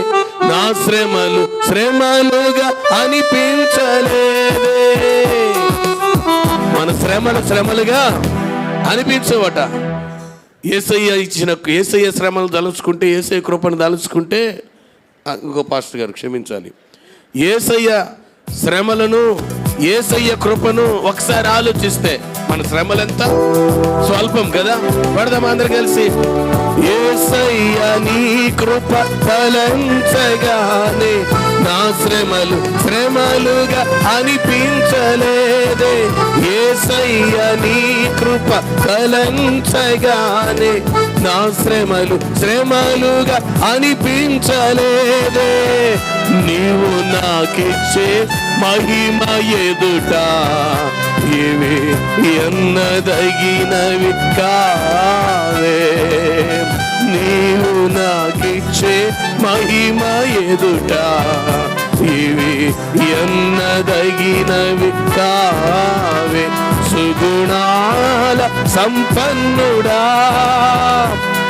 నా శ్రమలు శ్రమలుగా అనిపించలేదే. మన శ్రమలుగా అనిపించవట. యేసయ్య శ్రమలు తలుచుకుంటే, యేసయ్య కృపను తలుచుకుంటే, ఇంకో పాస్టర్ గారు క్షమించాలి, యేసయ్య శ్రమలను యేసయ్య కృపను ఒకసారి ఆలోచిస్తే మన శ్రమలెంత స్వల్పం కదా. పడదాం అందరు కలిసి. యేసయ్య నీ కృప తలంచగానే నా శ్రమలు శ్రమలుగా అనిపించలేదే. యేసయ్య నీ కృప తలంచగానే నా శ్రమలు శ్రమలుగా అనిపించలేదే. నీవు నాకిచ్చే మహిమ ఎదుట ఇవి ఎన్నదగినవి కావే. నీవు నాకిచ్చే మహిమ ఎదుట ఇవి ఎన్నదగినవి కావే. సుగుణాల సంపన్నుడా,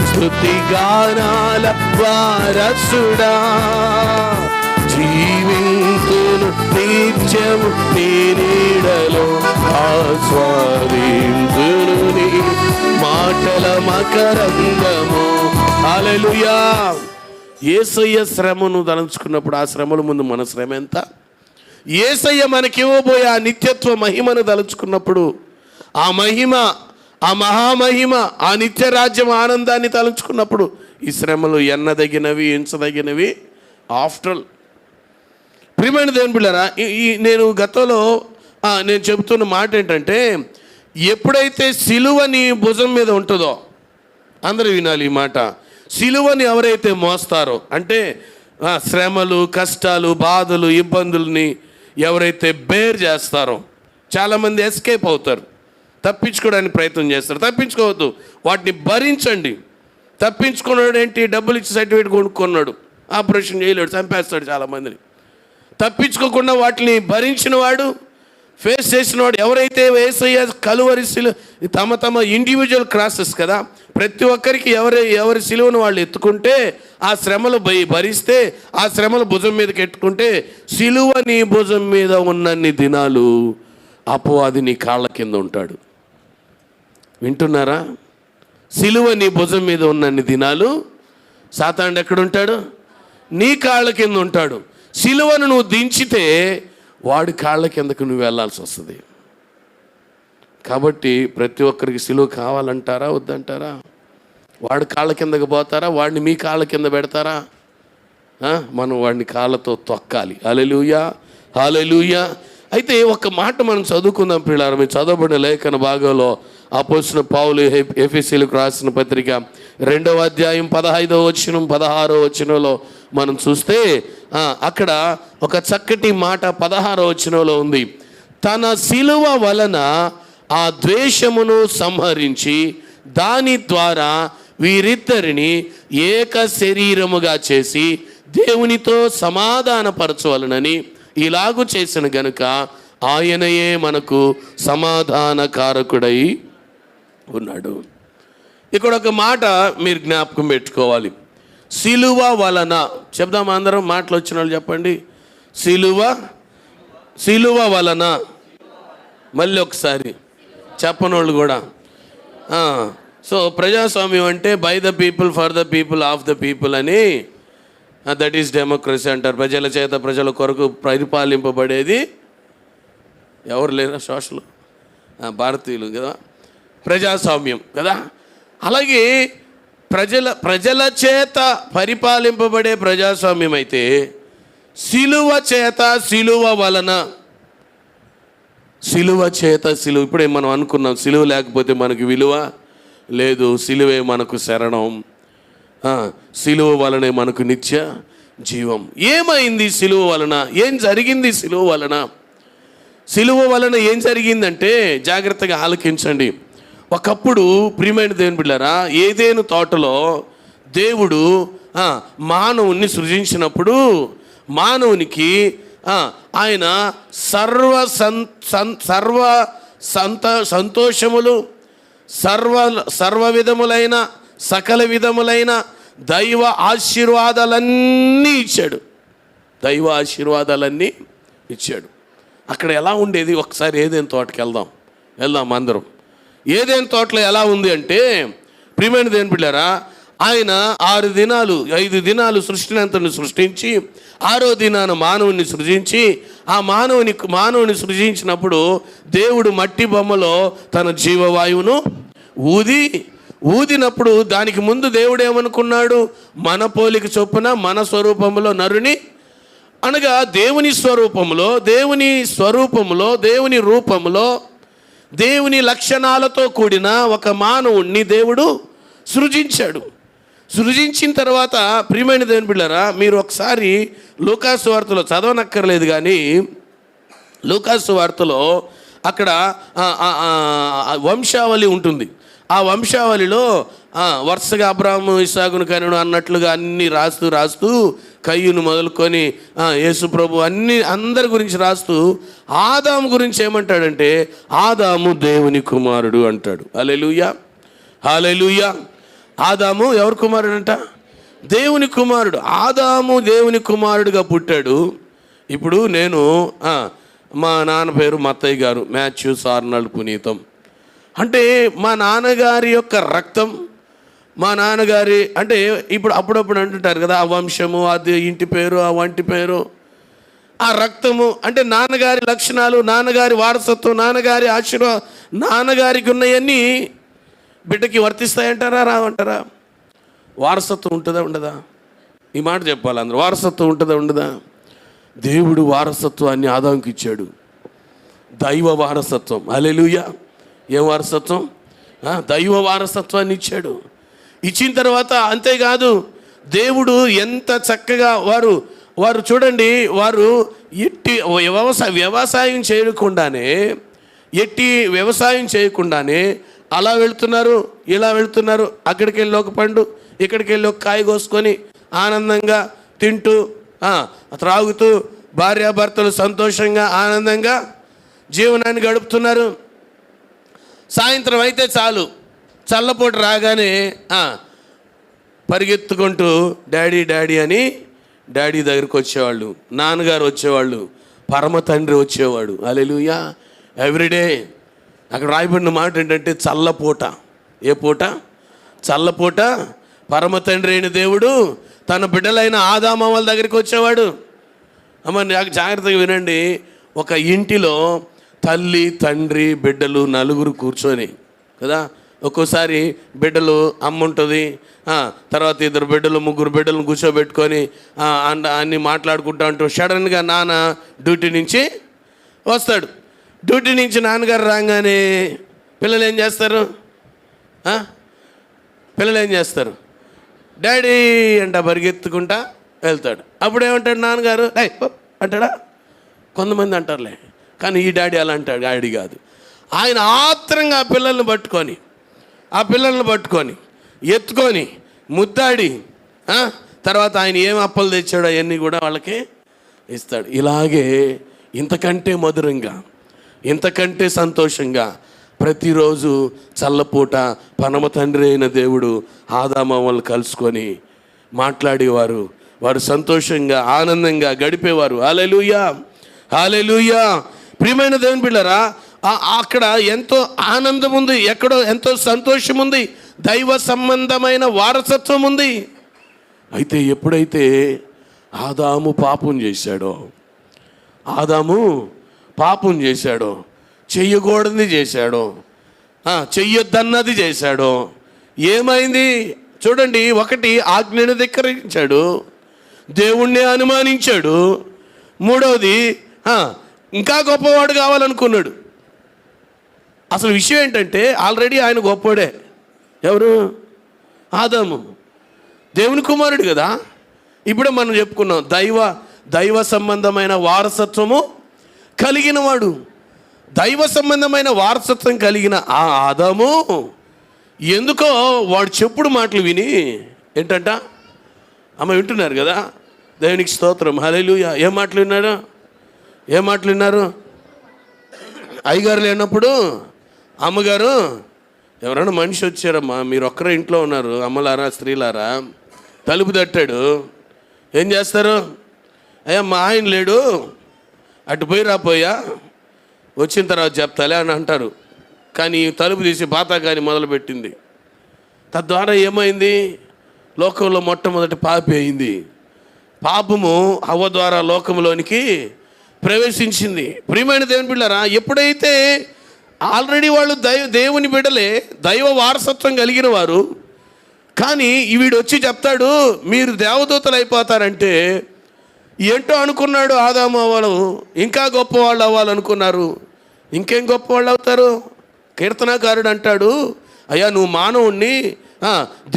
స్తుతిగానాల వారసుడా, జీవింతును నిత్యము నీ నీడలో ఆస్వాదింతును నీ మాటల మకరందము. హల్లెలూయా. యేసయ్య శ్రమను తలంచుకున్నప్పుడు ఆ శ్రమల ముందు మన శ్రమ ఎంత? యేసయ్య మనకివ్వబోయే ఆ నిత్యత్వ మహిమను తలుచుకున్నప్పుడు ఆ మహిమ, ఆ మహామహిమ, ఆ నిత్య రాజ్యం ఆనందాన్ని తలుచుకున్నప్పుడు ఈ శ్రమలు ఎన్నదగినవి ఎంచదగినవి. ఆఫ్టర్ ఆల్ ప్రియమైన దేవుని బిడ్డలారా, నేను గతంలో నేను చెబుతున్న మాట ఏంటంటే, ఎప్పుడైతే సిలువ నీ భుజం మీద ఉంటుందో, అందరూ వినాలి ఈ మాట, సిలువని ఎవరైతే మోస్తారో అంటే శ్రమలు, కష్టాలు, బాధలు, ఇబ్బందుల్ని ఎవరైతే బేర్ చేస్తారో, చాలామంది ఎస్కేప్ అవుతారు, తప్పించుకోవడానికి ప్రయత్నం చేస్తారు. తప్పించుకోవద్దు, వాటిని భరించండి. తప్పించుకున్నాడు ఏంటి? డబ్బులు ఇచ్చి సర్టిఫికేట్ కొనుక్కున్నాడు, ఆపరేషన్ చేయలేడు, చంపేస్తాడు చాలామందిని. తప్పించుకోకుండా వాటిని భరించిన వాడు, ఫేస్ చేసిన వాడు, ఎవరైతే యేసయ్య కలువరి తమ ఇండివిజువల్ క్రాసెస్ కదా, ప్రతి ఒక్కరికి ఎవరి సిలువను వాళ్ళు ఎత్తుకుంటే, ఆ శ్రమలు భరిస్తే, ఆ శ్రమలు భుజం మీదకి ఎట్టుకుంటే, సిలువ నీ భుజం మీద ఉన్నన్ని దినాలు అపవాది నీ కాళ్ళ కింద ఉంటాడు. వింటున్నారా? సిలువ నీ భుజం మీద ఉన్నన్ని దినాలు సాతానుడు ఎక్కడుంటాడు? నీ కాళ్ళ కింద ఉంటాడు. సిలువను నువ్వు దించితే వాడి కాళ్ళ కిందకు నువ్వు వెళ్ళాల్సి వస్తుంది. కాబట్టి ప్రతి ఒక్కరికి సిలువ కావాలంటారా వద్దంటారా? వాడి కాళ్ళ కిందకు పోతారా? వాడిని మీ కాళ్ళ కింద పెడతారా? మనం వాడిని కాళ్ళతో తొక్కాలి. హల్లెలూయా, హల్లెలూయా. అయితే ఒక మాట మనం చదువుకుందాం ప్రియులారా. మీరు చదవబడిన లేఖన భాగంలో అపోస్తలుడైన పౌలు ఎఫెసీయులకు రాసిన పత్రిక 2వ అధ్యాయం 15వ వచనం 16వ వచనంలో మనం చూస్తే అక్కడ ఒక చక్కటి మాట 16వ వచనంలో ఉంది. తన సిలువ వలన ఆ ద్వేషమును సంహరించి దాని ద్వారా వీరిద్దరిని ఏక శరీరముగా చేసి దేవునితో సమాధానపరచవలనని ఇలాగు చేసిన గనుక ఆయనయే మనకు సమాధానకారకుడై ఉన్నాడు. ఇక్కడ ఒక మాట మీరు జ్ఞాపకం పెట్టుకోవాలి. సిలువ వలన, చెప్దాం అందరం, మాటలు వచ్చిన వాళ్ళు చెప్పండి. సిలువ వలన. మళ్ళీ ఒకసారి చెప్పనోళ్ళు కూడా. సో ప్రజాస్వామ్యం అంటే by the people, for the people, of the people అని, దట్ ఈస్ డెమోక్రసీ అంటారు. ప్రజల చేత ప్రజల కొరకు పరిపాలింపబడేది. ఎవరు లేరా సోషల్ భారతీయులు కదా, ప్రజాస్వామ్యం కదా. అలాగే ప్రజల చేత పరిపాలింపబడే ప్రజాస్వామ్యం అయితే సిలువ చేత, సిలువ వలన, సిలువ చేత, ఇప్పుడే మనం అనుకున్నాం సిలువ లేకపోతే మనకు విలువ లేదు, సిలువే మనకు శరణం, సిలువ వలనే మనకు నిత్య జీవం. ఏమైంది సిలువ వలన? ఏం జరిగింది సిలువ వలన? సిలువ వలన ఏం జరిగిందంటే జాగ్రత్తగా ఆలకించండి. ఒకప్పుడు ప్రియమైన దేవుని బిడ్డలారా, ఏదేను తోటలో దేవుడు మానవుని సృజించినప్పుడు మానవునికి ఆయన సంతోషములు, సర్వ విధములైన సకల విధములైన దైవ ఆశీర్వాదాలన్నీ ఇచ్చాడు. దైవ ఆశీర్వాదాలన్నీ ఇచ్చాడు. అక్కడ ఎలా ఉండేది? ఒకసారి ఏదేను తోటకి వెళ్దాం అందరం. ఏదేను తోటలో ఎలా ఉంది అంటే, ప్రియమైన దేవుని బిడ్డలారా, ఆయన 5 దినాలు సృష్టినంతని సృష్టించి 6వ దినాన మానవుని సృజించి, ఆ మానవుని సృజించినప్పుడు దేవుడు మట్టి బొమ్మలో తన జీవవాయువును ఊదినప్పుడు దానికి ముందు దేవుడు ఏమనుకున్నాడు? మన పోలిక చొప్పున మన స్వరూపంలో నరుని, అనగా దేవుని స్వరూపంలో, దేవుని రూపంలో, దేవుని లక్షణాలతో కూడిన ఒక మానవుణ్ణి దేవుడు సృజించాడు. సృజించిన తర్వాత ప్రియమైన దేవుని బిడ్డలారా, మీరు ఒకసారి లూకాసు వార్తలో చదవనక్కర్లేదు, కానీ లూకాసు వార్తలో అక్కడ వంశావళి ఉంటుంది. ఆ వంశావళిలో వరుసగా అబ్రాహాము, ఇస్సాకును కనును అన్నట్లుగా అన్నీ రాస్తూ కయ్యూను మొదలుకొని యేసు ప్రభు అందరి గురించి రాస్తూ ఆదాము గురించి ఏమంటాడంటే, ఆదాము దేవుని కుమారుడు అంటాడు. హల్లెలూయా, హల్లెలూయా. ఆదాము ఎవరి కుమారుడు అంట? దేవుని కుమారుడు. ఆదాము దేవుని కుమారుడుగా పుట్టాడు. ఇప్పుడు నేను మా నాన్న పేరు మత్తయ్య గారు, మాథ్యూస్ ఆర్నాల్డ్ పునీతం. అంటే మా నాన్నగారి యొక్క రక్తం, మా నాన్నగారి అంటే ఇప్పుడు అప్పుడప్పుడు అంటుంటారు కదా, ఆ వంశము, అది ఇంటి పేరు, ఆ వంటి పేరు, ఆ రక్తము అంటే నాన్నగారి లక్షణాలు, నాన్నగారి వారసత్వం, నాన్నగారి ఆశీర్వాదం, నాన్నగారికి ఉన్నవన్నీ బిడ్డకి వర్తిస్తాయంటారా, రావంటారా? వారసత్వం ఉంటుందా ఉండదా? ఈ మాట చెప్పాలి అందరూ. వారసత్వం ఉంటుందా ఉండదా? దేవుడు వారసత్వాన్ని ఆదాముకి ఇచ్చాడు, దైవ వారసత్వం. హల్లెలూయా. ఏ వారసత్వం? దైవ వారసత్వాన్ని ఇచ్చాడు. ఇచ్చిన తర్వాత అంతేకాదు, దేవుడు ఎంత చక్కగా వారు చూడండి, వారు వ్యవసాయం చేయకుండానే అలా వెళ్తున్నారు, ఇలా వెళ్తున్నారు. అక్కడికి వెళ్ళి ఒక పండు, ఇక్కడికి వెళ్ళి ఒక కాయ కోసుకొని ఆనందంగా తింటూ త్రాగుతూ భార్యాభర్తలు సంతోషంగా ఆనందంగా జీవనాన్ని గడుపుతున్నారు. సాయంత్రం అయితే చాలు, చల్లపూట రాగానే పరిగెత్తుకుంటూ డాడీ అని డాడీ దగ్గరికి వచ్చేవాళ్ళు, నాన్నగారు వచ్చేవాళ్ళు, పరమ తండ్రి వచ్చేవాడు. హల్లెలూయా. ఎవ్రీడే అక్కడ రాయబడిన మాట ఏంటంటే చల్లపూట. ఏ పూట? చల్లపూట పరమ తండ్రి అయిన దేవుడు తన బిడ్డలైన ఆదామవ్వల దగ్గరికి వచ్చేవాడు. అమ్మ నాకు జాగ్రత్తగా వినండి. ఒక ఇంటిలో తల్లి, తండ్రి, బిడ్డలు నలుగురు కూర్చొని కదా, ఒక్కోసారి బిడ్డలు అమ్మ ఉంటుంది, తర్వాత 2 బిడ్డలు 3 బిడ్డలను కూర్చోబెట్టుకొని అన్నీ మాట్లాడుకుంటూ ఉంటూ సడన్గా నాన్న డ్యూటీ నుంచి వస్తాడు. డ్యూటీ నుంచి నాన్నగారు రాగానే పిల్లలు ఏం చేస్తారు? డాడీ అంట పరిగెత్తుకుంటా వెళ్తాడు. అప్పుడు ఏమంటాడు నాన్నగారు? అంటాడా? కొంతమంది అంటారులే, కానీ ఈ డాడీ అలా అంటాడు. డాడీ కాదు, ఆయన ఆత్రంగా పిల్లల్ని పట్టుకొని ఆ పిల్లల్ని పట్టుకొని ఎత్తుకొని ముద్దాడి తర్వాత ఆయన ఏం అప్పలు తెచ్చాడో అవన్నీ కూడా వాళ్ళకి ఇస్తాడు. ఇలాగే ఇంతకంటే మధురంగా, ఇంతకంటే సంతోషంగా ప్రతిరోజు చల్లపూట పరమ తండ్రి అయిన దేవుడు ఆదామవ్వలు కలుసుకొని మాట్లాడేవారు. వారు సంతోషంగా ఆనందంగా గడిపేవారు. హల్లెలూయా, హల్లెలూయా. ప్రియమైన దేవుని బిడ్డలారా, అక్కడ ఎంతో ఆనందం ఉంది, ఎక్కడో ఎంతో సంతోషం ఉంది, దైవ సంబంధమైన వారసత్వం ఉంది. అయితే ఎప్పుడైతే ఆదాము పాపం చేశాడో, చెయ్యకూడనిది చేశాడో, చెయ్యొద్దన్నది చేశాడో, ఏమైంది చూడండి. ఒకటి, ఆజ్ఞను ధిక్కరించాడు, దేవుణ్ణి అనుమానించాడు. మూడవది, ఇంకా గొప్పవాడు కావాలనుకున్నాడు. అసలు విషయం ఏంటంటే ఆల్రెడీ ఆయన గొప్పవాడే. ఎవరు? ఆదాము, దేవుని కుమారుడు కదా. ఇప్పుడే మనం చెప్పుకున్నాం, దైవ సంబంధమైన వారసత్వము కలిగిన వాడు. దైవ సంబంధమైన వారసత్వం కలిగిన ఆ ఆదాము ఎందుకో వాడు చెప్పుడు మాటలు విని ఏంటంట, అమ్మ వింటున్నారు కదా, దేవునికి స్తోత్రం, హల్లెలూయా. ఏం మాటలు విన్నారు? అయ్యగారు లేనప్పుడు అమ్మగారు, ఎవరైనా మనిషి వచ్చారమ్మా, మీరు ఒక్కరే ఇంట్లో ఉన్నారు, అమ్మలారా స్త్రీలారా, తలుపు తట్టాడు, ఏం చేస్తారు? అయ్యా మా ఆయన లేడు, అటు పోయి రాపోయా, వచ్చిన తర్వాత చెప్తాలే అని అంటారు. కానీ తలుపు తీసి పాతకాని మొదలుపెట్టింది. తద్వారా ఏమైంది? లోకంలో మొట్టమొదటి పాపి అయింది. పాపము హవ్వ ద్వారా లోకంలోనికి ప్రవేశించింది. ప్రియమైన దేవుని బిడ్డలారా, ఎప్పుడైతే ఆల్రెడీ వాళ్ళు దేవుని బిడ్డలే, దైవ వారసత్వం కలిగిన వారు, కానీ వీడు వచ్చి చెప్తాడు మీరు దేవదూతలు అయిపోతారంటే ఏంటో అనుకున్నాడు ఆదాము అవ్వలు. ఇంకా గొప్పవాళ్ళు అవ్వాలనుకున్నారు. ఇంకేం గొప్పవాళ్ళు అవుతారు? కీర్తనాకారుడు అంటాడు, అయ్యా నువ్వు మానవుణ్ణి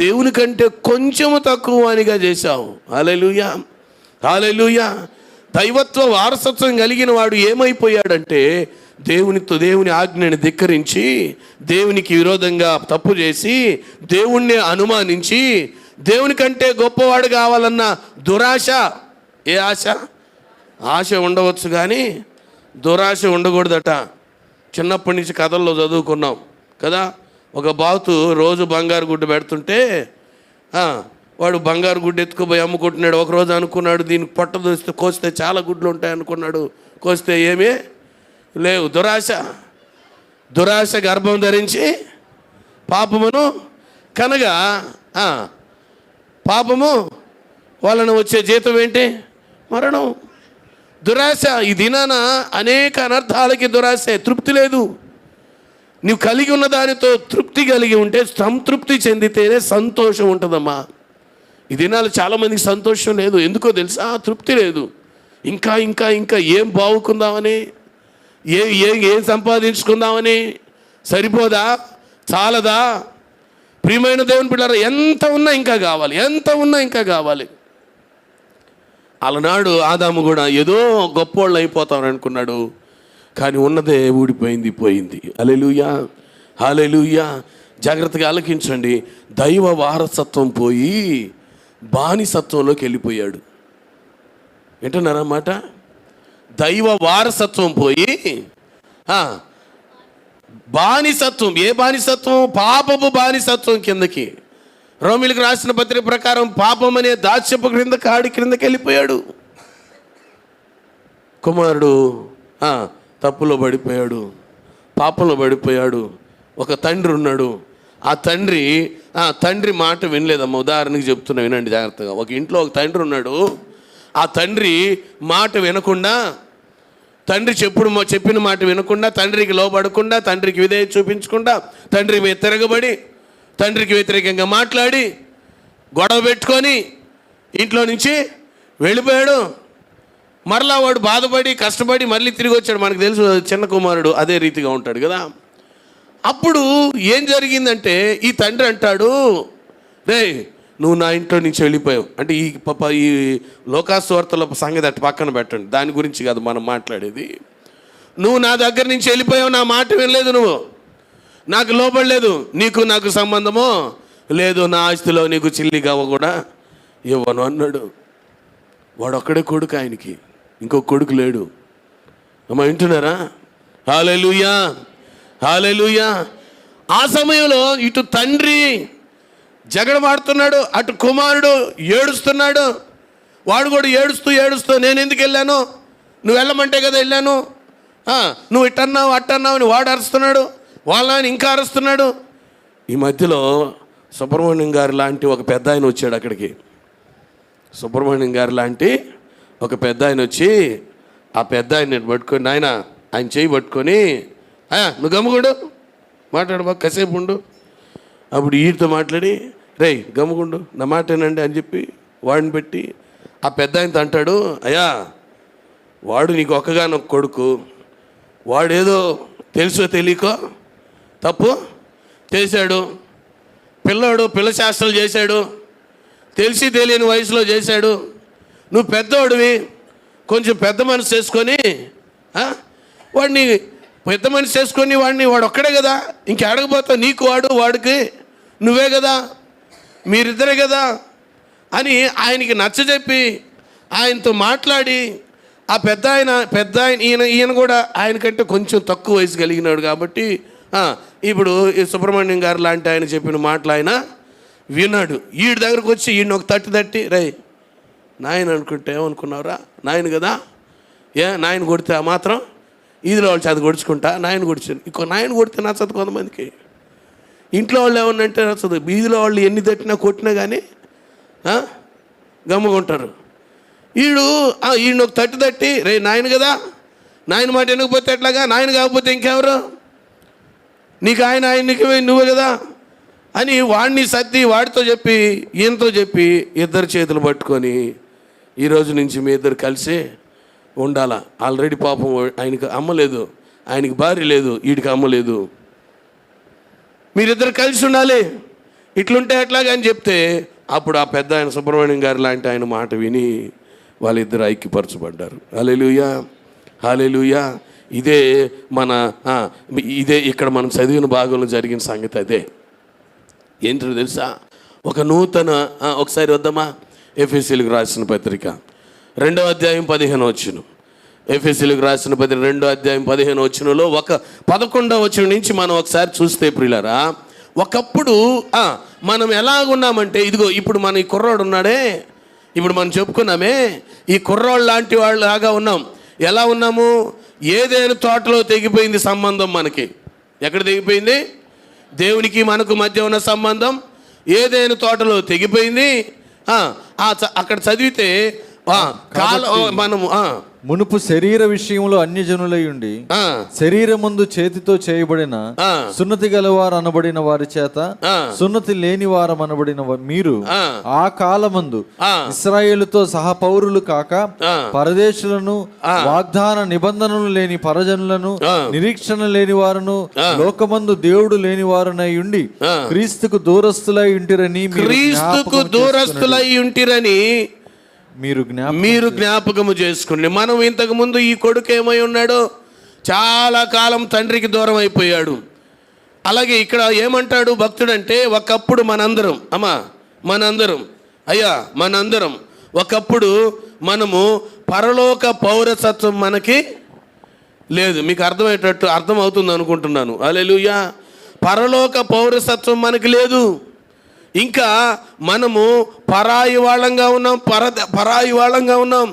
దేవుని కంటే కొంచెము తక్కువ అనిగా చేశావు. హల్లెలూయా, హల్లెలూయా. దైవత్వ వారసత్వం కలిగిన వాడు ఏమైపోయాడంటే దేవుని ఆజ్ఞని ధిక్కరించి, దేవునికి విరోధంగా తప్పు చేసి, దేవుణ్ణి అనుమానించి, దేవుని కంటే గొప్పవాడు కావాలన్న దురాశ. ఏ ఆశ ఉండవచ్చు కానీ దురాశ ఉండకూడదట. చిన్నప్పటి నుంచి కథల్లో చదువుకున్నాం కదా. ఒక బాతు రోజు బంగారు గుడ్డు పెడుతుంటే వాడు బంగారు గుడ్డు ఎత్తుకుపోయి అమ్ముకుంటున్నాడు. ఒకరోజు అనుకున్నాడు దీనికి పొట్ట దూస్తే కోస్తే చాలా గుడ్లు ఉంటాయి అనుకున్నాడు. కోస్తే ఏమీ లేవు. దురాశ గర్భం ధరించి పాపమును కనగా పాపము వాళ్ళను వచ్చే జీతం ఏంటి? మరణం. దురాశ ఈ దినాన అనేక అనర్థాలకి దురాశే. తృప్తి లేదు. నీవు కలిగి ఉన్న దానితో తృప్తి కలిగి ఉంటే, సంతృప్తి చెందితేనే సంతోషం ఉంటుందమ్మా. ఈ దినాలు చాలామందికి సంతోషం లేదు. ఎందుకో తెలుసా? తృప్తి లేదు. ఇంకా ఇంకా ఇంకా ఏం బాగుకుందామని, ఏం సంపాదించుకుందామని. సరిపోదా? చాలదా? ప్రియమైన దేవుని బిడ్డలారా, ఎంత ఉన్నా ఇంకా కావాలి. అలనాడు ఆదాము కూడా ఏదో గొప్పోళ్ళు అయిపోతామని అనుకున్నాడు. కానీ ఉన్నదే పోయింది. హల్లెలూయా, హల్లెలూయా. జాగ్రత్తగా ఆలకించండి. దైవ వారసత్వం పోయి బానిసత్వంలోకి వెళ్ళిపోయాడు. వింటున్నారా మాట? దైవ వారసత్వం పోయి బానిసత్వం. ఏ బానిసత్వం? పాపపు బానిసత్వం కిందకి. రోమిలకు రాసిన పత్రిక ప్రకారం పాపం అనే దాస్యపు క్రిందకి వెళ్ళిపోయాడు. కుమారుడు తప్పులో పడిపోయాడు, పాపంలో పడిపోయాడు. ఒక తండ్రి ఉన్నాడు. ఆ తండ్రి మాట వినలేదమ్మా. ఉదాహరణకి చెప్తున్నా, వినండి జాగ్రత్తగా. ఒక ఇంట్లో ఒక తండ్రి ఉన్నాడు. ఆ తండ్రి మాట వినకుండా, తండ్రి చెప్పిన మాట వినకుండా, తండ్రికి లోబడకుండా, తండ్రికి విధేయత చూపించకుండా, తండ్రి మీద తిరగబడి, తండ్రికి వ్యతిరేకంగా మాట్లాడి, గొడవ పెట్టుకొని ఇంట్లో నుంచి వెళ్ళిపోయాడు. మరలా వాడు బాధపడి కష్టపడి మళ్ళీ తిరిగి వచ్చాడు. మనకు తెలుసు చిన్న కుమారుడు అదే రీతిగా ఉంటాడు కదా. అప్పుడు ఏం జరిగిందంటే ఈ తండ్రి అంటాడు, రే నువ్వు నా ఇంట్లో నుంచి వెళ్ళిపోయావు అంటే, ఈ లోకాసువార్తల సంగతి అటు పక్కన పెట్టండి, దాని గురించి కాదు మనం మాట్లాడేది. నువ్వు నా దగ్గర నుంచి వెళ్ళిపోయావు, నా మాట వినలేదు నువ్వు. నాకు లోబడలేదు, నీకు నాకు సంబంధము లేదు, నా ఆస్తిలో నీకు చిల్లి గవ్వ కూడా ఇవ్వను అన్నాడు. వాడు ఒక్కడే కొడుకు, ఆయనకి ఇంకొక కొడుకు లేడు. అమ్మ వింటున్నారా? హల్లెలూయా, హల్లెలూయా. ఆ సమయంలో ఇటు తండ్రి జగడమాడుతున్నాడు, అటు కుమారుడు ఏడుస్తున్నాడు. వాడు కూడా ఏడుస్తూ నేను ఎందుకు వెళ్ళాను, నువ్వు వెళ్ళమంటే కదా వెళ్ళాను, నువ్వు ఇట్టన్నావు అట్టన్నావు అని వాడు అరుస్తున్నాడు, వాళ్ళ ఆయన ఇంకా అరుస్తున్నాడు. ఈ మధ్యలో సుబ్రహ్మణ్యం గారు లాంటి ఒక పెద్ద ఆయన వచ్చాడు అక్కడికి. సుబ్రహ్మణ్యం గారు లాంటి ఒక పెద్ద ఆయన వచ్చి ఆ పెద్ద ఆయన పట్టుకొని, ఆయన చేయి పట్టుకొని, నువ్వు గమ్ముగుండు, మాట్లాడు కాసేపు ఉండు. అప్పుడు వీడితో మాట్లాడి, రేయ్ గమ్ముగుండు, నా మాట ఏనండి అని చెప్పి వాడిని పెట్టి ఆ పెద్ద ఆయనతో అంటాడు, అయ్యా వాడు నీకు ఒక్కగానొక్క కొడుకు, వాడేదో తెలుసో తెలియకో తప్పు చేశాడు, పిల్లోడు పిల్ల శాస్త్రాలు చేశాడు, తెలిసి తెలియని వయసులో చేశాడు. నువ్వు పెద్దోడివి, కొంచెం పెద్ద మనసు చేసుకొని వాడిని పెద్ద మనిషి చేసుకొని వాడు ఒక్కడే కదా, ఇంకెడకపోతావు, నీకు వాడికి నువ్వే కదా, మీరిద్దరే కదా అని ఆయనకి నచ్చజెప్పి ఆయనతో మాట్లాడి ఆ పెద్ద ఆయన ఈయన కూడా ఆయనకంటే కొంచెం తక్కువ వయసు కలిగినాడు కాబట్టి ఇప్పుడు ఈ సుబ్రహ్మణ్యం గారు లాంటి ఆయన చెప్పిన మాటలు ఆయన విన్నాడు. వీడి దగ్గరకు వచ్చి ఈయన ఒక తట్టి రే నాయన అనుకుంటే ఏమనుకున్నావురా, నాయన కదా, నాయన కొడితే ఆ మాత్రం ఈదిలో వాళ్ళు చదువు కొడుచుకుంటా, నాయన కొడిచాను, ఇంకో నాయన కొడితే నచ్చదు కొంతమందికి. ఇంట్లో వాళ్ళు ఏమన్నంటే నచ్చదు, వీధిలో వాళ్ళు ఎన్ని తట్టినా కొట్టినా కానీ గమ్ముకుంటారు. ఈయన ఒక తట్టి రే నాయన కదా, నాయన మాట ఎనకపోతే ఎట్లాగా, నాయన కాకపోతే ఇంకెవరు, నీకు ఆయనకి నువ్వే కదా అని వాడిని సర్ది వాడితో చెప్పి ఈయనతో చెప్పి ఇద్దరు చేతులు పట్టుకొని ఈరోజు నుంచి మీ ఇద్దరు కలిసి ఉండాలా. ఆల్రెడీ పాపం ఆయనకి అమ్మ లేదు, ఆయనకి భార్య లేదు, వీడికి అమ్మ లేదు, మీరిద్దరు కలిసి ఉండాలి, ఇట్లుంటే ఎట్లాగా అని చెప్తే అప్పుడు ఆ పెద్ద ఆయన సుబ్రహ్మణ్యం గారు లాంటి ఆయన మాట విని వాళ్ళిద్దరు ఐక్యపరచబడ్డారు. హల్లెలూయా, హల్లెలూయా. ఇదే ఇక్కడ మనం చదివిన భాగంలో జరిగిన సంగతి అదే. ఏంటో తెలుసా, ఒక నూతన ఒకసారి వద్దామా, ఎఫెసీయులకు రాసిన పత్రిక 2వ అధ్యాయం 15వ వచనం. ఎఫెసీయులకు రాసిన పత్రిక 2వ అధ్యాయం 15వ వచనంలో 11వ వచనం నుంచి మనం ఒకసారి చూస్తే ప్రియులారా, ఒకప్పుడు మనం ఎలాగున్నామంటే, ఇదిగో ఇప్పుడు మన ఈ కుర్రాడు ఉన్నాడే, ఇప్పుడు మనం చెప్పుకున్నామే, ఈ కుర్రాడు లాంటి వాళ్ళు లాగా ఉన్నాం. ఎలా ఉన్నాము, ఏదైనా తోటలో తెగిపోయింది సంబంధం. మనకి ఎక్కడ తెగిపోయింది, దేవునికి మనకు మధ్య ఉన్న సంబంధం ఏదైనా తోటలో తెగిపోయింది. అక్కడ చదివితే మనము మునుపు శరీర విషయంలో అన్యజనులై ఉండి శరీరమందు చేతితో చేయబడిన సున్నతి గలవారు అనబడిన వారి చేత సున్నతి లేని వారం అనబడిన మీరు ఆ కాలమందు ఇశ్రాయేలుతో సహపౌరులు కాక పరదేశులను, వాగ్దాన నిబంధనలు లేని పరజనులను, నిరీక్షణ లేని వారును, లోకమందు దేవుడు లేని వారునై ఉండి క్రీస్తుకు దూరస్తులై ఉంటిరని మీరు జ్ఞాపకము చేసుకోండి. మనం ఇంతకు ముందు ఈ కొడుకు ఏమై ఉన్నాడో, చాలా కాలం తండ్రికి దూరం అయిపోయాడు. అలాగే ఇక్కడ ఏమంటాడు భక్తుడంటే, ఒకప్పుడు మనందరం ఒకప్పుడు మనము పరలోక పౌరసత్వం మనకి లేదు. మీకు అర్థమవుతుంది అనుకుంటున్నాను. హల్లెలూయా. పరలోక పౌరసత్వం మనకి లేదు. ఇంకా మనము పరాయి వాళ్ళంగా ఉన్నాం.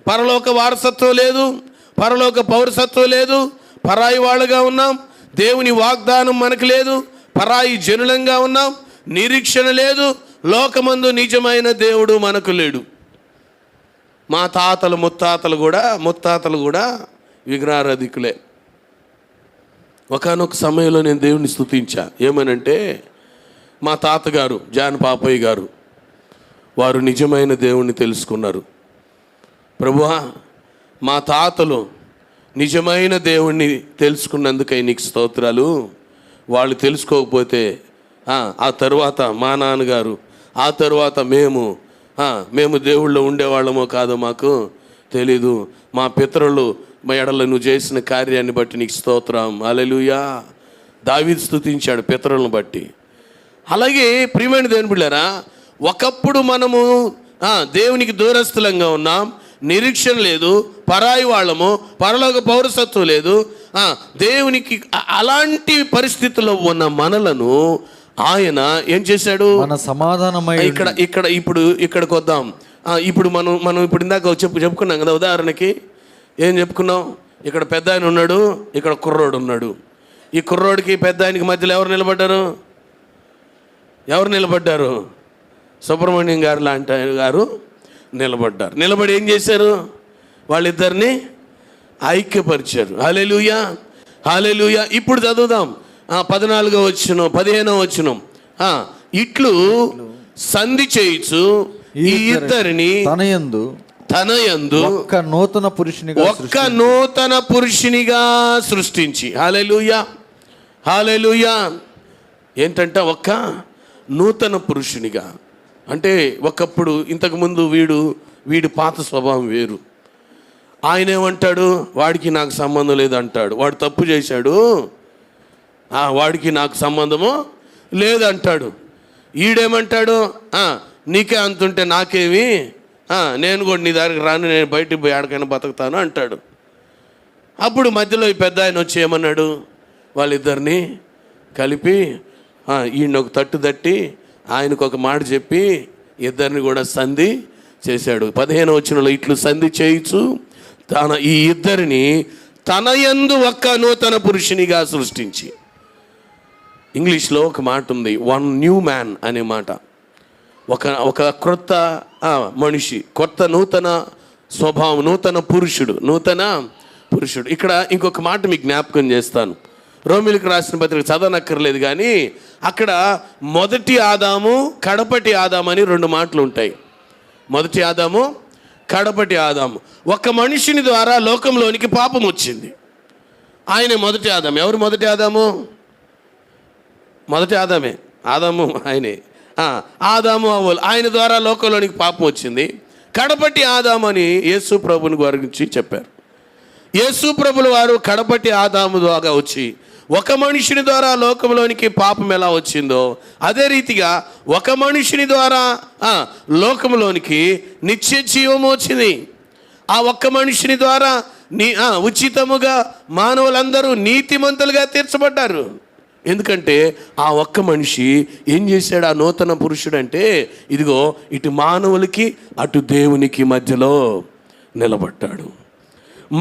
పరలోక వారసత్వం లేదు, పరలోక పౌరసత్వం లేదు, పరాయి వాళ్ళగా ఉన్నాం. దేవుని వాగ్దానం మనకు లేదు, పరాయి జనులంగా ఉన్నాం. నిరీక్షణ లేదు, లోకమందు నిజమైన దేవుడు మనకు లేడు. మా ముత్తాతలు కూడా విగ్రహారాధికులే. ఒకానొక సమయంలో నేను దేవుని స్తుతించా. ఏమనంటే, మా తాతగారు జాన్ పాపయ్య గారు వారు నిజమైన దేవుణ్ణి తెలుసుకున్నారు. ప్రభువా, మా తాతలు నిజమైన దేవుణ్ణి తెలుసుకున్నందుకై నీకు స్తోత్రాలు. వాళ్ళు తెలుసుకోకపోతే ఆ తరువాత మా నాన్నగారు, ఆ తరువాత మేము దేవుళ్ళు ఉండేవాళ్ళమో కాదో మాకు తెలీదు. మా పితరులు మా ఎడల నువ్వు చేసిన కార్యాన్ని బట్టి నీకు స్తోత్రం. హల్లెలూయా, దావీదు స్తుతించాడు పితరులను బట్టి. అలాగే ప్రియమైన దేవుని బిడ్డలారా, ఒకప్పుడు మనము దేవునికి దూరస్థులంగా ఉన్నాం, నిరీక్షణ లేదు, పరాయి వాళ్ళము, పరలోక పౌరసత్వం లేదు, దేవునికి అలాంటి పరిస్థితుల్లో ఉన్న మనలను ఆయన ఏం చేశాడు? మన సమాధానమై ఇక్కడికి వద్దాం. ఇప్పుడు మనం ఇప్పుడు ఇందాక చెప్పుకున్నాం కదా. ఉదాహరణకి ఏం చెప్పుకున్నాం? ఇక్కడ పెద్ద ఆయన ఉన్నాడు, ఇక్కడ కుర్రోడు ఉన్నాడు. ఈ కుర్రోడికి పెద్ద ఆయనకి మధ్యలో ఎవరు నిలబడ్డారు? సుబ్రహ్మణ్యం గారు లాంటి గారు నిలబడ్డారు. నిలబడి ఏం చేశారు? వాళ్ళిద్దరిని ఐక్యపరిచారు. హల్లెలూయా, హల్లెలూయా. ఇప్పుడు చదువుదాం 14వ వచనం, 15వ వచనం. ఇట్లు సంధి చేయుచు ఈ ఇద్దరిని తన యందు ఒక్క నూతన పురుషునిగా సృష్టించి. హల్లెలూయా, హల్లెలూయా. ఏంటంటే ఒక్క నూతన పురుషునిగా అంటే ఒకప్పుడు ఇంతకుముందు వీడి పాత స్వభావం వేరు. ఆయన ఏమంటాడు? వాడికి నాకు సంబంధం లేదంటాడు. వాడు తప్పు చేశాడు, వాడికి నాకు సంబంధము లేదంటాడు. ఈడేమంటాడు? నీకే అంతుంటే నాకేమి, నేను కూడా నీ దగ్గరికి రాను, నేను బయటికి పోయి ఆడకైనా బతుకుతాను అంటాడు. అప్పుడు మధ్యలో ఈ పెద్ద ఆయన వచ్చి ఏమన్నాడు? వాళ్ళిద్దరిని కలిపి ఈయన ఒక తట్టు తట్టి ఆయనకు ఒక మాట చెప్పి ఇద్దరిని కూడా సంధి చేశాడు. 15వ వచనంలో ఇట్లు సంధి చేయుచు ఈ ఇద్దరిని తన యందు ఒక్క నూతన పురుషునిగా సృష్టించి. ఇంగ్లీష్లో ఒక మాట ఉంది, వన్ న్యూ మ్యాన్ అనే మాట. ఒక క్రొత్త మనిషి, కొత్త నూతన స్వభావం, నూతన పురుషుడు. ఇక్కడ ఇంకొక మాట మీకు జ్ఞాపకం చేస్తాను. రోమిలకు రాసిన పత్రిక చదవనక్కర్లేదు, కానీ అక్కడ మొదటి ఆదాము, కడపటి ఆదాము అని 2 మాటలు ఉంటాయి. మొదటి ఆదాము, కడపటి ఆదాము. ఒక మనిషిని ద్వారా లోకంలోనికి పాపం వచ్చింది. ఆయన మొదటి ఆదాము. ఎవరు మొదటి ఆదాము? మొదటి ఆదామే, ఆదాము ఆయనే. ఆదాము అవ్వలు, ఆయన ద్వారా లోకంలోనికి పాపం వచ్చింది. కడపటి ఆదాము అని యేసు ప్రభుని గురించి చెప్పారు. యేసు ప్రభుల వారు కడపటి ఆదాము ద్వారా వచ్చి ఒక మనుషుని ద్వారా లోకంలోనికి పాపం ఎలా వచ్చిందో అదే రీతిగా ఒక మనుషుని ద్వారా లోకంలోనికి నిత్య జీవం వచ్చింది. ఆ ఒక్క మనుషుని ద్వారా ఉచితముగా మానవులందరూ నీతిమంతులుగా తీర్చబడ్డారు. ఎందుకంటే ఆ ఒక్క మనిషి ఏం చేశాడు? ఆ నూతన పురుషుడు అంటే ఇదిగో ఇటు మానవులకి అటు దేవునికి మధ్యలో నిలబడ్డాడు.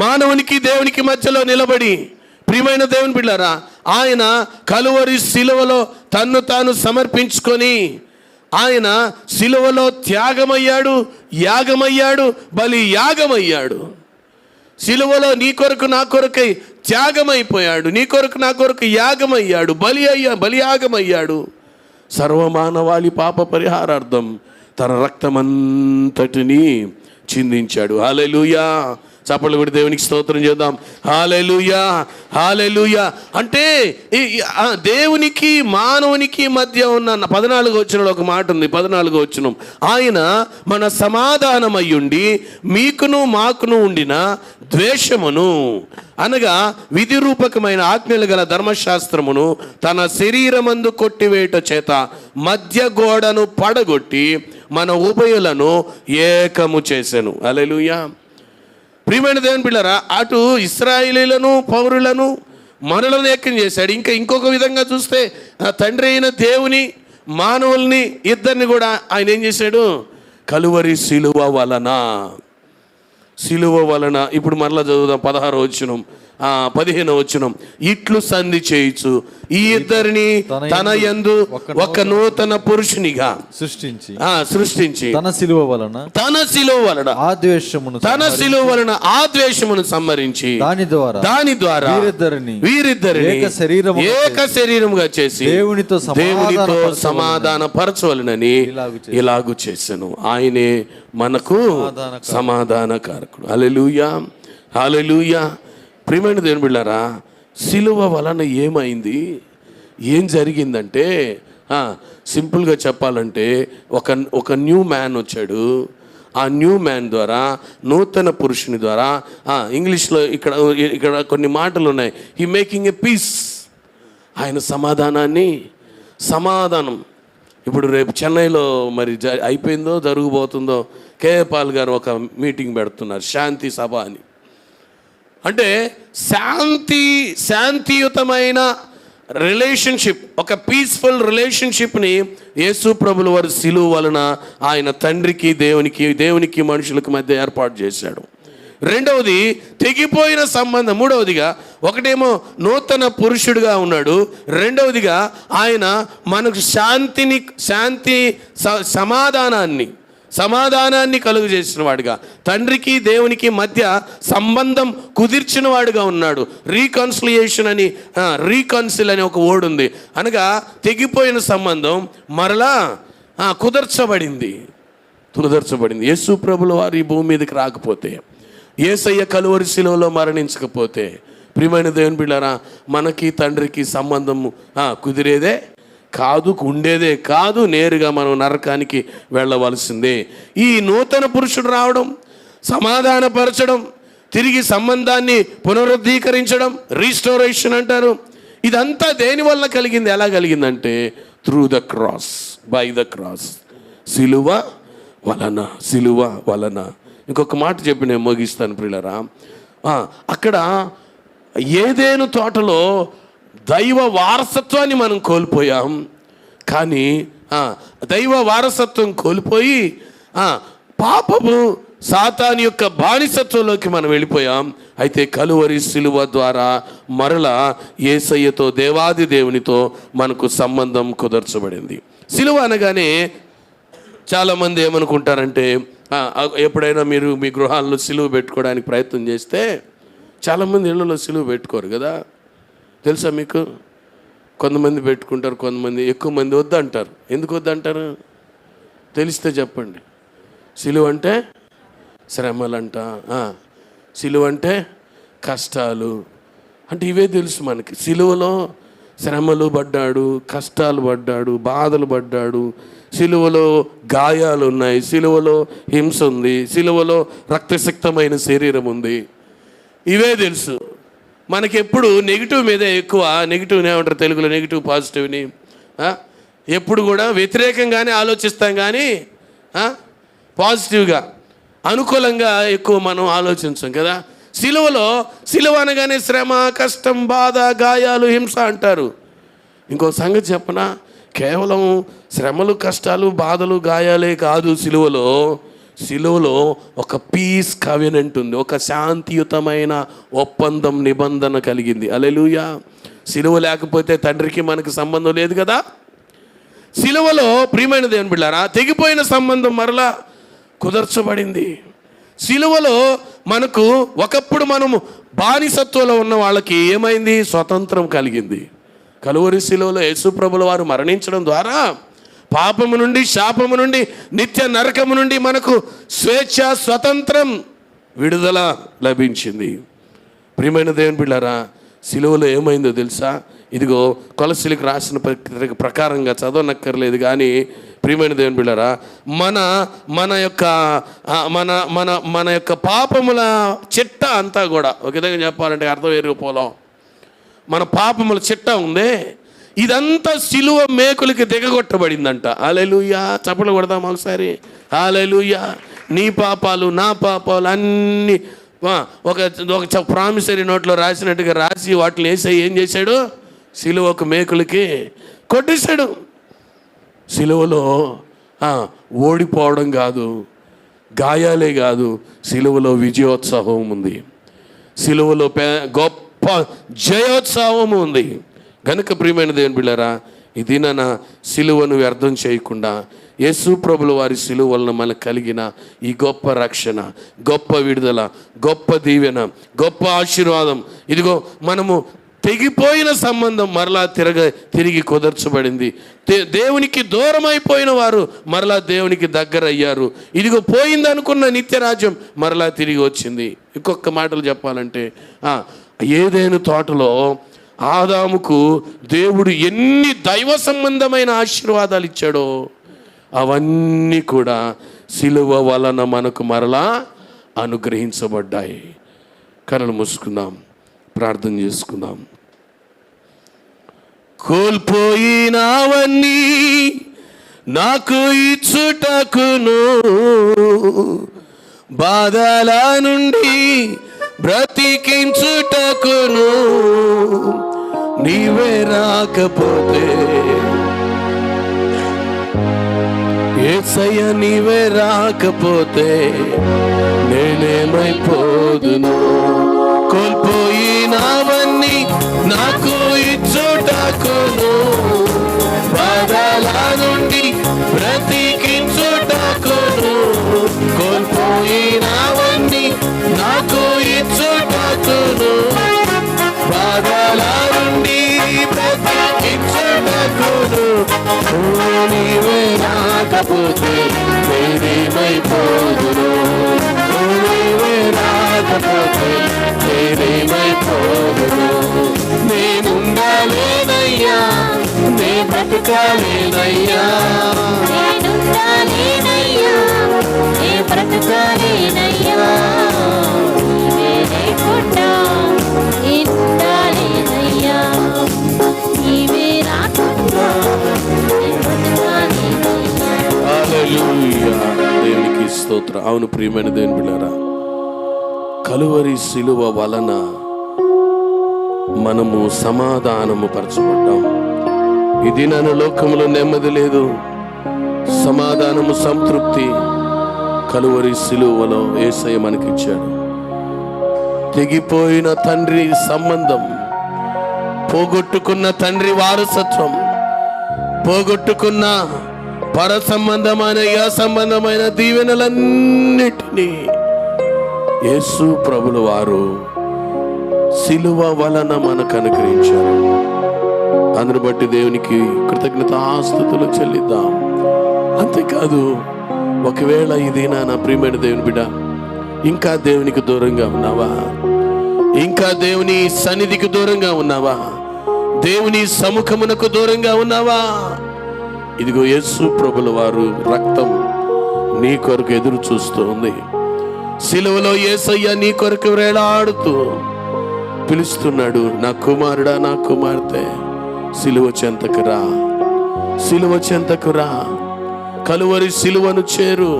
మానవునికి దేవునికి మధ్యలో నిలబడి, ప్రియమైన దేవుని బిడ్డలారా, ఆయన కలువరి శిలువలో తన్ను తాను సమర్పించుకొని ఆయన శిలువలో త్యాగమయ్యాడు, యాగమయ్యాడు, బలి యాగమయ్యాడు. శిలువలో నీ కొరకు నా కొరకై త్యాగమైపోయాడు, నీ కొరకు నా కొరకు యాగమయ్యాడు, బలియాగమయ్యాడు. సర్వమానవాళి పాప పరిహారార్థం తన రక్తమంతటిని చిందించాడు. హల్లెలూయా. చప్పట్లు కొట్టి దేవునికి స్తోత్రం చేద్దాం. హల్లెలూయా, హల్లెలూయా. అంటే దేవునికి మానవునికి మధ్య ఉన్న 14వ వచనంలో ఒక మాట ఉంది. 14వ వచనం, ఆయన మన సమాధానమయ్యుండి మీకును మాకును ఉండిన ద్వేషమును అనగా విధి రూపకమైన ఆజ్ఞలు గల ధర్మశాస్త్రమును తన శరీరమందు కొట్టివేట చేత మధ్య గోడను పడగొట్టి మన ఉభయులను ఏకము చేసెను. హల్లెలూయా. ప్రియమైన దేవుని బిడ్డలారా, అటు ఇశ్రాయేలీయులను పౌరులను మనలను ఏకం చేశాడు. ఇంకొక విధంగా చూస్తే తండ్రి అయిన దేవుని మానవుల్ని ఇద్దరిని కూడా ఆయన ఏం చేశాడు? కలువరి శిలువ వలన. ఇప్పుడు మరలా చదువుదాం 16వ వచనం, 15వ వచనం. ఇట్లు సంధి చేయుచు ఈ ఇద్దరిని తన యందు ఒక నూతన పురుషునిగా సృష్టించి తన శిలువ వలన ఆ ద్వేషమును సంహరించి దాని ద్వారా వీరిద్దరిని ఏక శరీరముగా చేసి దేవునితో సమాధాన పరచవలనని ఇలాగు చేసెను. ఆయనే మనకు సమాధానకారకుడు. హల్లెలూయా, హల్లెలూయా. ప్రియమైన దేవుని బిడ్డలారా, శిలువ వలన ఏమైంది, ఏం జరిగిందంటే సింపుల్గా చెప్పాలంటే ఒక న్యూ మ్యాన్ వచ్చాడు. ఆ న్యూ మ్యాన్ ద్వారా, నూతన పురుషుని ద్వారా, ఇంగ్లీష్లో ఇక్కడ కొన్ని మాటలు ఉన్నాయి, హీ మేకింగ్ ఎ పీస్. ఆయన సమాధానం ఇప్పుడు రేపు చెన్నైలో మరి అయిపోయిందో జరగబోతుందో కేఏ పాల్ గారు ఒక మీటింగ్ పెడుతున్నారు, శాంతి సభ అని. అంటే శాంతియుతమైన రిలేషన్షిప్, ఒక పీస్ఫుల్ రిలేషన్షిప్ని యేసు ప్రభుల వారి సిలువ వలన ఆయన తండ్రికి దేవునికి మనుషులకు మధ్య ఏర్పాటు చేశాడు. రెండవది తెగిపోయిన సంబంధం. మూడవదిగా ఒకటేమో నూతన పురుషుడిగా ఉన్నాడు, రెండవదిగా ఆయన మనకు సమాధానాన్ని కలుగు చేసిన వాడుగా, తండ్రికి దేవునికి మధ్య సంబంధం కుదిర్చిన వాడుగా ఉన్నాడు. రీకన్సిలియేషన్ అని రీకన్సిల్ అని ఒక వర్డ్ ఉంది. అనగా తెగిపోయిన సంబంధం మరలా కుదర్చబడింది. యేసు ప్రభుల వారు ఈ భూమి మీదకి రాకపోతే, యేసయ్య కలువరి శిలువలో మరణించకపోతే, ప్రియమైన దేవుని బిడ్డలారా, మనకి తండ్రికి సంబంధం కుదిరేదే కాదు, ఉండేదే కాదు. నేరుగా మనం నరకానికి వెళ్ళవలసిందే. ఈ నూతన పురుషుడు రావడం, సమాధానపరచడం, తిరిగి సంబంధాన్ని పునరుద్ధీకరించడం, రీస్టోరేషన్ అంటారు. ఇదంతా దేని వల్ల కలిగింది? ఎలా కలిగిందంటే through the cross, by the cross, సిలువ వలన. ఇంకొక మాట చెప్పి నేను ముగిస్తాను ప్రియులారా. అక్కడ ఏదేను తోటలో దైవ వారసత్వాన్ని మనం కోల్పోయాం. కానీ దైవ వారసత్వం కోల్పోయి పాపము సాతాను యొక్క బానిసత్వంలోకి మనం వెళ్ళిపోయాం. అయితే కలువరి సిలువ ద్వారా మరలా యేసయ్యతో, దేవాది దేవునితో మనకు సంబంధం కుదర్చబడింది. సిలువ అనగానే చాలామంది ఏమనుకుంటారంటే, ఎప్పుడైనా మీరు మీ గృహాల్లో సిలువ పెట్టుకోవడానికి ప్రయత్నం చేస్తే చాలామంది ఇళ్లలో సిలువ పెట్టుకోరు కదా, తెలుసా మీకు? కొంతమంది పెట్టుకుంటారు, కొంతమంది, ఎక్కువ మంది వద్దంటారు. ఎందుకు వద్దంటారు తెలిస్తే చెప్పండి. సిలువ అంటే శ్రమలంట, సిలువ అంటే కష్టాలు అంటే ఇవే తెలుసు మనకి. సిలువలో శ్రమలు పడ్డాడు, కష్టాలు పడ్డాడు, బాధలు పడ్డాడు, సిలువలో గాయాలు ఉన్నాయి, సిలువలో హింస ఉంది, సిలువలో రక్తసిక్తమైన శరీరం ఉంది. ఇవే తెలుసు మనకి. ఎప్పుడు నెగిటివ్ మీదే ఎక్కువ. నెగిటివ్ని ఏమంటారు తెలుగులో? నెగిటివ్ పాజిటివ్ని ఎప్పుడు కూడా వ్యతిరేకంగానే ఆలోచిస్తాం, కానీ పాజిటివ్గా అనుకూలంగా ఎక్కువ మనం ఆలోచించాం కదా. సిలువ అనగానే శ్రమ, కష్టం, బాధ, గాయాలు, హింస అంటారు. ఇంకో సంగతి చెప్పనా? కేవలం శ్రమలు, కష్టాలు, బాధలు, గాయాలే కాదు. సిలువలో ఒక పీస్ కవెనెంట్ ఉంది, ఒక శాంతియుతమైన ఒప్పందం, నిబంధన కలిగింది. హల్లెలూయా. సిలువ లేకపోతే తండ్రికి మనకు సంబంధం లేదు కదా. సిలువలో ప్రియమైన దేవుని బిడ్డలారా, తెగిపోయిన సంబంధం మరలా కుదర్చబడింది. సిలువలో మనకు ఒకప్పుడు మనము బానిసత్వంలో ఉన్న వాళ్ళకి ఏమైంది? స్వతంత్రం కలిగింది. కలువరి సిలువలో యేసు ప్రభుల వారు మరణించడం ద్వారా పాపము నుండి, శాపము నుండి, నిత్య నరకము నుండి మనకు స్వేచ్ఛ, స్వతంత్రం, విడుదల లభించింది. ప్రియమైన దేవుని బిడ్డలారా, సిలువలో ఏమైందో తెలుసా? ఇదిగో కొలసీలకు రాసిన ప్రకారంగా చదవనక్కర్లేదు, కానీ ప్రియమైన దేవుని బిడ్డలారా, మన యొక్క పాపముల చిట్ట అంతా కూడా, ఒక విధంగా చెప్పాలంటే అర్థం వేరుపోలాం, మన పాపముల చిట్ట ఉందే, ఇదంతా సిలువ మేకులకి దిగగొట్టబడిందంట. హల్లెలూయా. చప్పట్లు కొడదాం ఒకసారి. హల్లెలూయా. నీ పాపాలు, నా పాపాలు అన్నీ ఒక ప్రామిసరీ నోట్లో రాసినట్టుగా రాసి వాటిని వేసి ఏం చేశాడు? సిలువకు మేకులకి కొట్టేశాడు. సిలువలో ఓడిపోవడం కాదు, గాయాలే కాదు, సిలువలో విజయోత్సవం ఉంది, సిలువలో గొప్ప జయోత్సవం ఉంది. కనుక ప్రియమైన దేవుని బిడ్డలారా, ఈ దినాన సిలువను వ్యర్థం చేయకుండా యేసు ప్రభుల వారి సిలువ వలన మనకు కలిగిన ఈ గొప్ప రక్షణ, గొప్ప విడుదల, గొప్ప దీవెన, గొప్ప ఆశీర్వాదం, ఇదిగో మనము తెగిపోయిన సంబంధం మరలా తిరిగి కుదర్చబడింది. దేవునికి దూరం అయిపోయిన వారు మరలా దేవునికి దగ్గర అయ్యారు. ఇదిగో పోయిందనుకున్న నిత్యరాజ్యం మరలా తిరిగి వచ్చింది. ఇంకొక మాటలు చెప్పాలంటే, ఏదైనా తోటలో ఆదాముకు దేవుడు ఎన్ని దైవ సంబంధమైన ఆశీర్వాదాలు ఇచ్చాడో అవన్నీ కూడా సిలువ వలన మనకు మరలా అనుగ్రహించబడ్డాయి. కళ్ళు మూసుకుందాం, ప్రార్థన చేసుకుందాం. కోల్పోయినవన్నీ నాకు ఇచ్చుటకును, బాధల నుండి బ్రతికించుటకును నీవే రాకపోతే, యేసయ్య నీవే రాకపోతే నేనేమైపోదును. కోల్పోయినవన్నీ నాకు ఇచ్చుటకును, బాధల నుండి బ్రతికించుటకును, కోల్పోయినవన్నీ నాకు ఇచ్చుటకును, బాధల నుండి బ్రతికించుటకును నీవే రాకపోతే నేనేమైపోదును. నీవే రాకపోతే నేనేమైపోదును. నేనుండాలేనయ్యా, నే బ్రతకాలేనయ్యా, నేనుండాలేనయ్యా, నే బ్రతకాలేనయ్యా, నీవే లేకుండా నేనుండాలేనయ్యా, నీవే రాకుండా నే బ్రతకాలేనయ్యా. హల్లెలూయా. దేవునికి స్తోత్రం. అవును ప్రియమైన దేవుని బిడ్డలారా, కలువరి శిలువ వలన మనము సమాధానము పరచబడ్డాం. ఇది నన్ను లోకములో నెమ్మది లేదు, సమాధానము, సంతృప్తి కలువరి శిలువలో యేసయ్య మనకిచ్చాడు. తెగిపోయిన తండ్రి సంబంధం, పోగొట్టుకున్న తండ్రి వారసత్వం, పోగొట్టుకున్న పర సంబంధమైన సంబంధమైన దీవెనలన్నిటినీ యేసు ప్రభుల వారు శిలువ వలన మనకు అనుగ్రహించారు. అందును బట్టి దేవునికి కృతజ్ఞతాస్తుతులు చెల్లిద్దాం. అంతేకాదు, ఒకవేళ ఇది నా ప్రియమైన దేవుని బిడ్డ ఇంకా దేవునికి దూరంగా ఉన్నావా, ఇంకా దేవుని సన్నిధికి దూరంగా ఉన్నావా, దేవుని సముఖమునకు దూరంగా ఉన్నావా, ఇదిగో యేసు ప్రభుల వారు రక్తం నీ కొరకు ఎదురు చూస్తూ ఉంది. శిలువలో యేసయ్య నీ కొరకు వేలాడుతూ పిలుస్తున్నాడు, నా కుమారుడా, నా కుమార్తె, శిలువ చెంతకు రా, శిలువ చెంతకు రా, కలువరి శిలువను చేరు.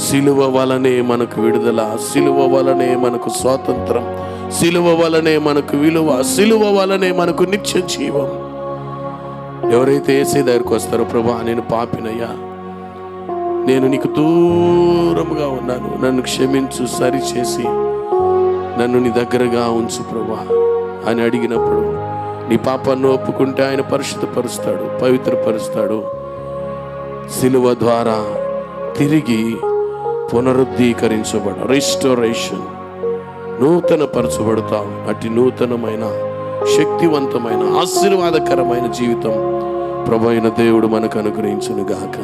శిలువ వలనే మనకు విడుదల, శిలువ వలనే మనకు స్వాతంత్రం, శిలువ వలనే మనకు విలువ, శిలువ వలనే మనకు నిత్య జీవం. ఎవరైతే యేసయ్య దగ్గరికి వస్తారో, ప్రభా నేను పాపినయ్యా, నేను నీకు దూరముగా ఉన్నాను, నన్ను క్షమించు, సరిచేసి నన్ను నీ దగ్గరగా ఉంచు ప్రభా అని అడిగినప్పుడు, నీ పాపాన్ని ఒప్పుకుంటే ఆయన పరిశుద్ధపరుస్తాడు, పవిత్రపరుస్తాడు. శిలువ ద్వారా తిరిగి పునరుద్ధీకరించబడ, రిస్టోరేషన్, నూతన పరచబడతాం. అటు నూతనమైన, శక్తివంతమైన, ఆశీర్వాదకరమైన జీవితం ప్రభు అయిన దేవుడు మనకు అనుగ్రహించును గాక.